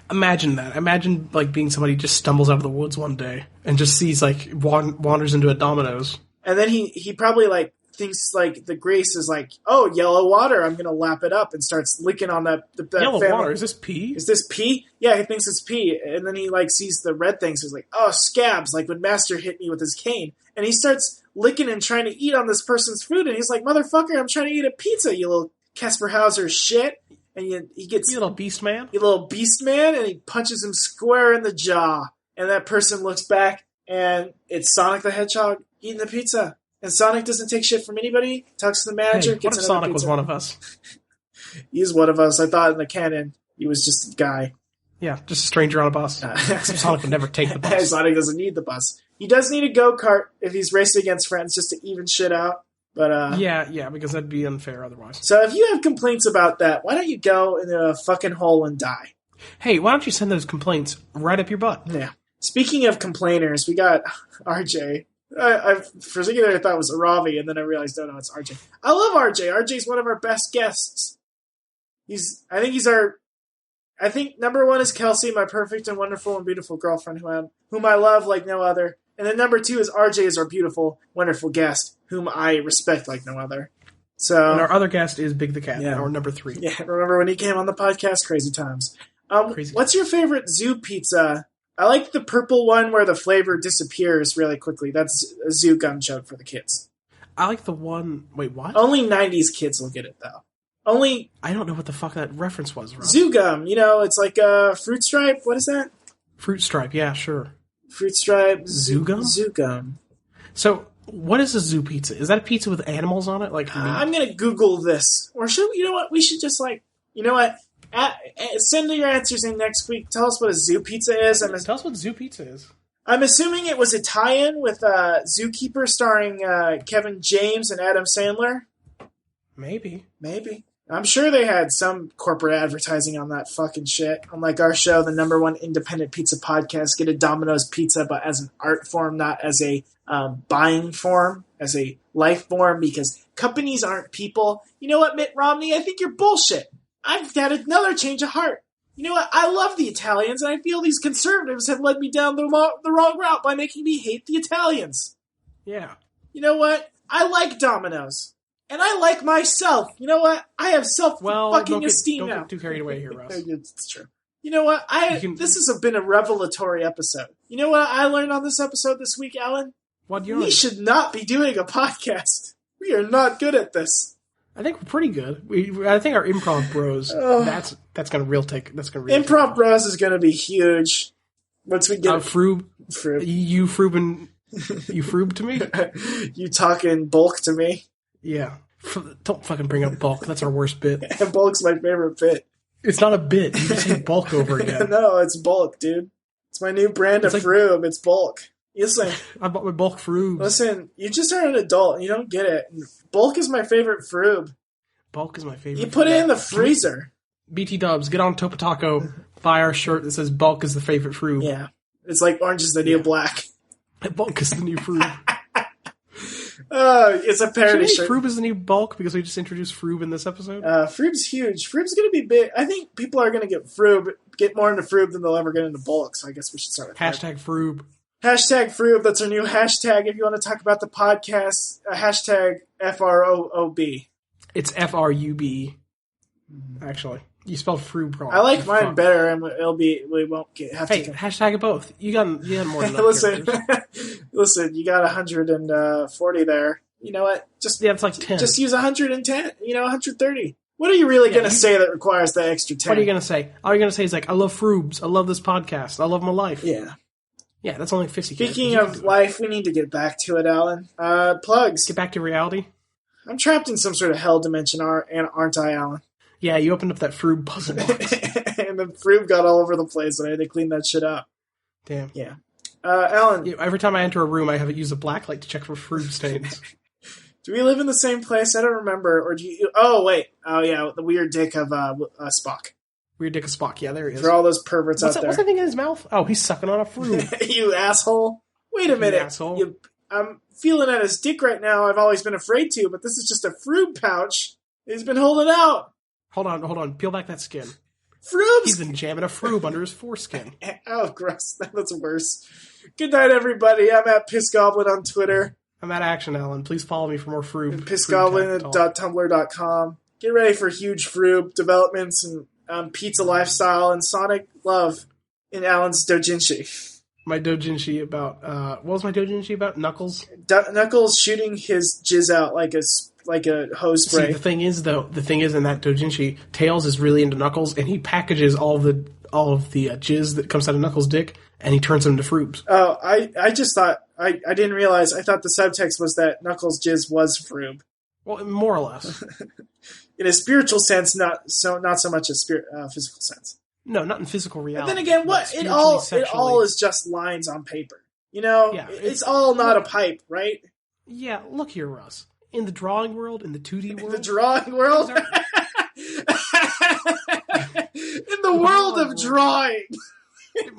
Speaker 2: Imagine that. Imagine like being somebody who just stumbles out of the woods one day and just sees like wanders into a Domino's.
Speaker 1: And then he probably like thinks like the grease is like, oh, yellow water, I'm gonna lap it up, and starts licking on that
Speaker 2: yellow
Speaker 1: family.
Speaker 2: Water. Is this pee?
Speaker 1: Is this pee? Yeah, he thinks it's pee, and then he like sees the red things. He's like, oh, scabs, like when Master hit me with his cane, and he starts licking and trying to eat on this person's food, and he's like, motherfucker, I'm trying to eat a pizza, you little Casper Hauser shit. And he gets
Speaker 2: you little beast man,
Speaker 1: and he punches him square in the jaw, and that person looks back, and it's Sonic the Hedgehog eating the pizza. And Sonic doesn't take shit from anybody. Talks to the manager.
Speaker 2: What if Sonic was one of us?
Speaker 1: He's one of us. I thought in the canon he was just a guy.
Speaker 2: Yeah, just a stranger on a bus. Sonic would never take the bus.
Speaker 1: Sonic doesn't need the bus. He does need a go-kart if he's racing against friends just to even shit out. But
Speaker 2: yeah, because that'd be unfair otherwise.
Speaker 1: So if you have complaints about that, why don't you go into a fucking hole and die?
Speaker 2: Hey, why don't you send those complaints right up your butt?
Speaker 1: Yeah. Speaking of complainers, we got RJ. I for a second I thought it was Ravi, and then I realized, no, it's RJ. I love RJ. RJ's one of our best guests. I think number one is Kelsey, my perfect and wonderful and beautiful girlfriend whom I love like no other. And then number two is RJ is our beautiful, wonderful guest, whom I respect like no other. So,
Speaker 2: and our other guest is Big the Cat, our number 3.
Speaker 1: Yeah, remember when he came on the podcast? Crazy times. What's your favorite zoo pizza? I like the purple one where the flavor disappears really quickly. That's a zoo gum joke for the kids.
Speaker 2: I like the one... Wait, what?
Speaker 1: Only 90s kids will get it, though.
Speaker 2: I don't know what the fuck that reference was, Rob.
Speaker 1: Zoo gum, it's like a fruit stripe. What is that?
Speaker 2: Fruit stripe, yeah, sure.
Speaker 1: Fruit stripe.
Speaker 2: Zoo gum?
Speaker 1: Zoo gum.
Speaker 2: So, what is a zoo pizza? Is that a pizza with animals on it? Like
Speaker 1: I'm going to Google this. Or you know what? We should just send your answers in next week. Tell us what a zoo pizza is.
Speaker 2: Tell us what zoo pizza is.
Speaker 1: I'm assuming it was a tie-in with Zookeeper starring Kevin James and Adam Sandler.
Speaker 2: Maybe.
Speaker 1: I'm sure they had some corporate advertising on that fucking shit. Unlike our show, the #1 independent pizza podcast, get a Domino's pizza, but as an art form, not as a buying form, as a life form, because companies aren't people. You know what, Mitt Romney? I think you're bullshit. I've had another change of heart. You know what? I love the Italians, and I feel these conservatives have led me down the wrong route by making me hate the Italians.
Speaker 2: Yeah.
Speaker 1: You know what? I like Domino's. And I like myself. You know what? I have self-fucking esteem now.
Speaker 2: Don't get too carried away here, Russ.
Speaker 1: It's true. You know what? This has been a revelatory episode. You know what I learned on this episode this week, Alan?
Speaker 2: We
Speaker 1: should not be doing a podcast. We are not good at this.
Speaker 2: I think we're pretty good. I think our improv bros. That's gonna real take. That's gonna
Speaker 1: improv bros is gonna be huge. Once we get
Speaker 2: Froob. You Froob to me.
Speaker 1: You talking bulk to me.
Speaker 2: Yeah. Don't fucking bring up bulk. That's our worst bit.
Speaker 1: Bulk's my favorite bit.
Speaker 2: It's not a bit. You just say bulk over again.
Speaker 1: No, it's bulk, dude. It's my new brand of Froob. It's bulk. Listen,
Speaker 2: I bought my bulk Froob.
Speaker 1: Listen, you just are an adult and you don't get it. Bulk is my favorite Froob.
Speaker 2: Bulk is my favorite.
Speaker 1: You put it in the freezer.
Speaker 2: BT Dubs, get on Topo Taco, buy our shirt that says bulk is the favorite Froob.
Speaker 1: Yeah. It's like orange is the new black.
Speaker 2: Bulk is the new Froob.
Speaker 1: It's a parody shirt.
Speaker 2: Froob is the new bulk because we just introduced Froob in this episode?
Speaker 1: Froob's huge. Froob's going to be big. I think people are going to get more into Froob than they'll ever get into bulk, so I guess we should start with
Speaker 2: Hashtag Froob.
Speaker 1: Hashtag Froob, that's our new hashtag. If you want to talk about the podcast, hashtag FROOB.
Speaker 2: It's FRUB. Actually, you spelled Froob wrong.
Speaker 1: I like mine better, and we won't have to.
Speaker 2: Hey, hashtag it both. You got more than
Speaker 1: listen, you got 140 there. You know what?
Speaker 2: It's like 10.
Speaker 1: Just use 110. 130. What are you really going to say that requires that extra 10?
Speaker 2: What are you going to say? All you're going to say is I love Froobs. I love this podcast. I love my life.
Speaker 1: Yeah.
Speaker 2: Yeah, that's only 50.
Speaker 1: Speaking of life, we need to get back to it, Alan. Plugs.
Speaker 2: Get back to reality.
Speaker 1: I'm trapped in some sort of hell dimension, aren't I, Alan?
Speaker 2: Yeah, you opened up that Froob puzzle box.
Speaker 1: And the Froob got all over the place, and I had to clean that shit up.
Speaker 2: Damn.
Speaker 1: Yeah. Alan.
Speaker 2: Yeah, every time I enter a room, I have to use a blacklight to check for Froob stains.
Speaker 1: Do we live in the same place? I don't remember. Or do you... Oh, wait. Oh, yeah, the weird dick of Spock.
Speaker 2: Weird dick of Spock. Yeah, there he is.
Speaker 1: For all those perverts out there.
Speaker 2: What's that thing in his mouth? Oh, he's sucking on a Froob.
Speaker 1: You asshole. Wait a minute.
Speaker 2: You asshole.
Speaker 1: I'm feeling at his dick right now. I've always been afraid to, but this is just a Froob pouch. He's been holding out.
Speaker 2: Hold on. Peel back that skin.
Speaker 1: Froob's...
Speaker 2: He's been jamming a Froob under his foreskin.
Speaker 1: Oh, gross. That's worse. Good night, everybody. I'm at PissGoblin on Twitter.
Speaker 2: I'm at Action Allen. Please follow me for more Froob.
Speaker 1: PissGoblin.tumblr.com. Get ready for huge Froob developments and pizza lifestyle and Sonic love in Alan's doujinshi.
Speaker 2: My doujinshi about... what was my doujinshi about? Knuckles?
Speaker 1: Knuckles shooting his jizz out like a hose spray.
Speaker 2: See, the thing is in that doujinshi, Tails is really into Knuckles, and he packages all of the jizz that comes out of Knuckles' dick, and he turns them into Froobs.
Speaker 1: Oh, I just thought... I didn't realize. I thought the subtext was that Knuckles' jizz was Froob.
Speaker 2: Well, more or less.
Speaker 1: In a spiritual sense, not so much a physical sense.
Speaker 2: No, not in physical reality.
Speaker 1: And then again, it all is just lines on paper. Yeah, it's all not a pipe, right?
Speaker 2: Yeah, look here, Russ. In the drawing world, in the 2D world.
Speaker 1: The drawing world? In the world of drawing. Hey,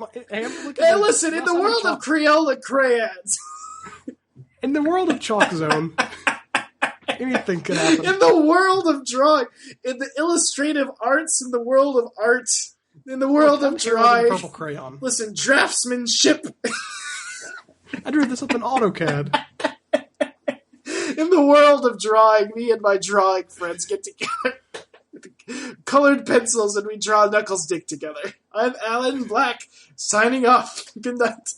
Speaker 1: listen, in the world of Crayola crayons.
Speaker 2: In the world of Chalk Zone. Anything could happen.
Speaker 1: In the world of drawing. In the illustrative arts, in the world of art. In the world of drawing.
Speaker 2: Purple crayon.
Speaker 1: Listen, draftsmanship.
Speaker 2: I drew this up in AutoCAD.
Speaker 1: In the world of drawing, me and my drawing friends get together with colored pencils and we draw Knuckles' dick together. I'm Alan Black, signing off. Good night.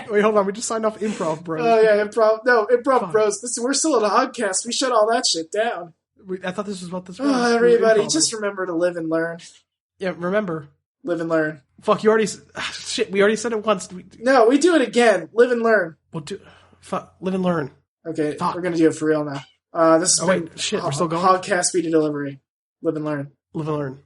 Speaker 2: Wait, hold on. We just signed off Improv Bros.
Speaker 1: Oh, yeah, Improv Bros. Listen, we're still at a Hogcast. We shut all that shit down.
Speaker 2: I thought this was what this was.
Speaker 1: Oh, everybody, just remember to live and learn.
Speaker 2: Yeah, remember.
Speaker 1: Live and learn.
Speaker 2: Fuck, you already... Shit, we already said it once.
Speaker 1: No, we do it again. Live and learn.
Speaker 2: We'll do... Fuck, live and learn.
Speaker 1: Okay, We're going to do it for real now. This is
Speaker 2: we're still going?
Speaker 1: Hogcast Speedy Delivery. Live and learn.
Speaker 2: Live and learn.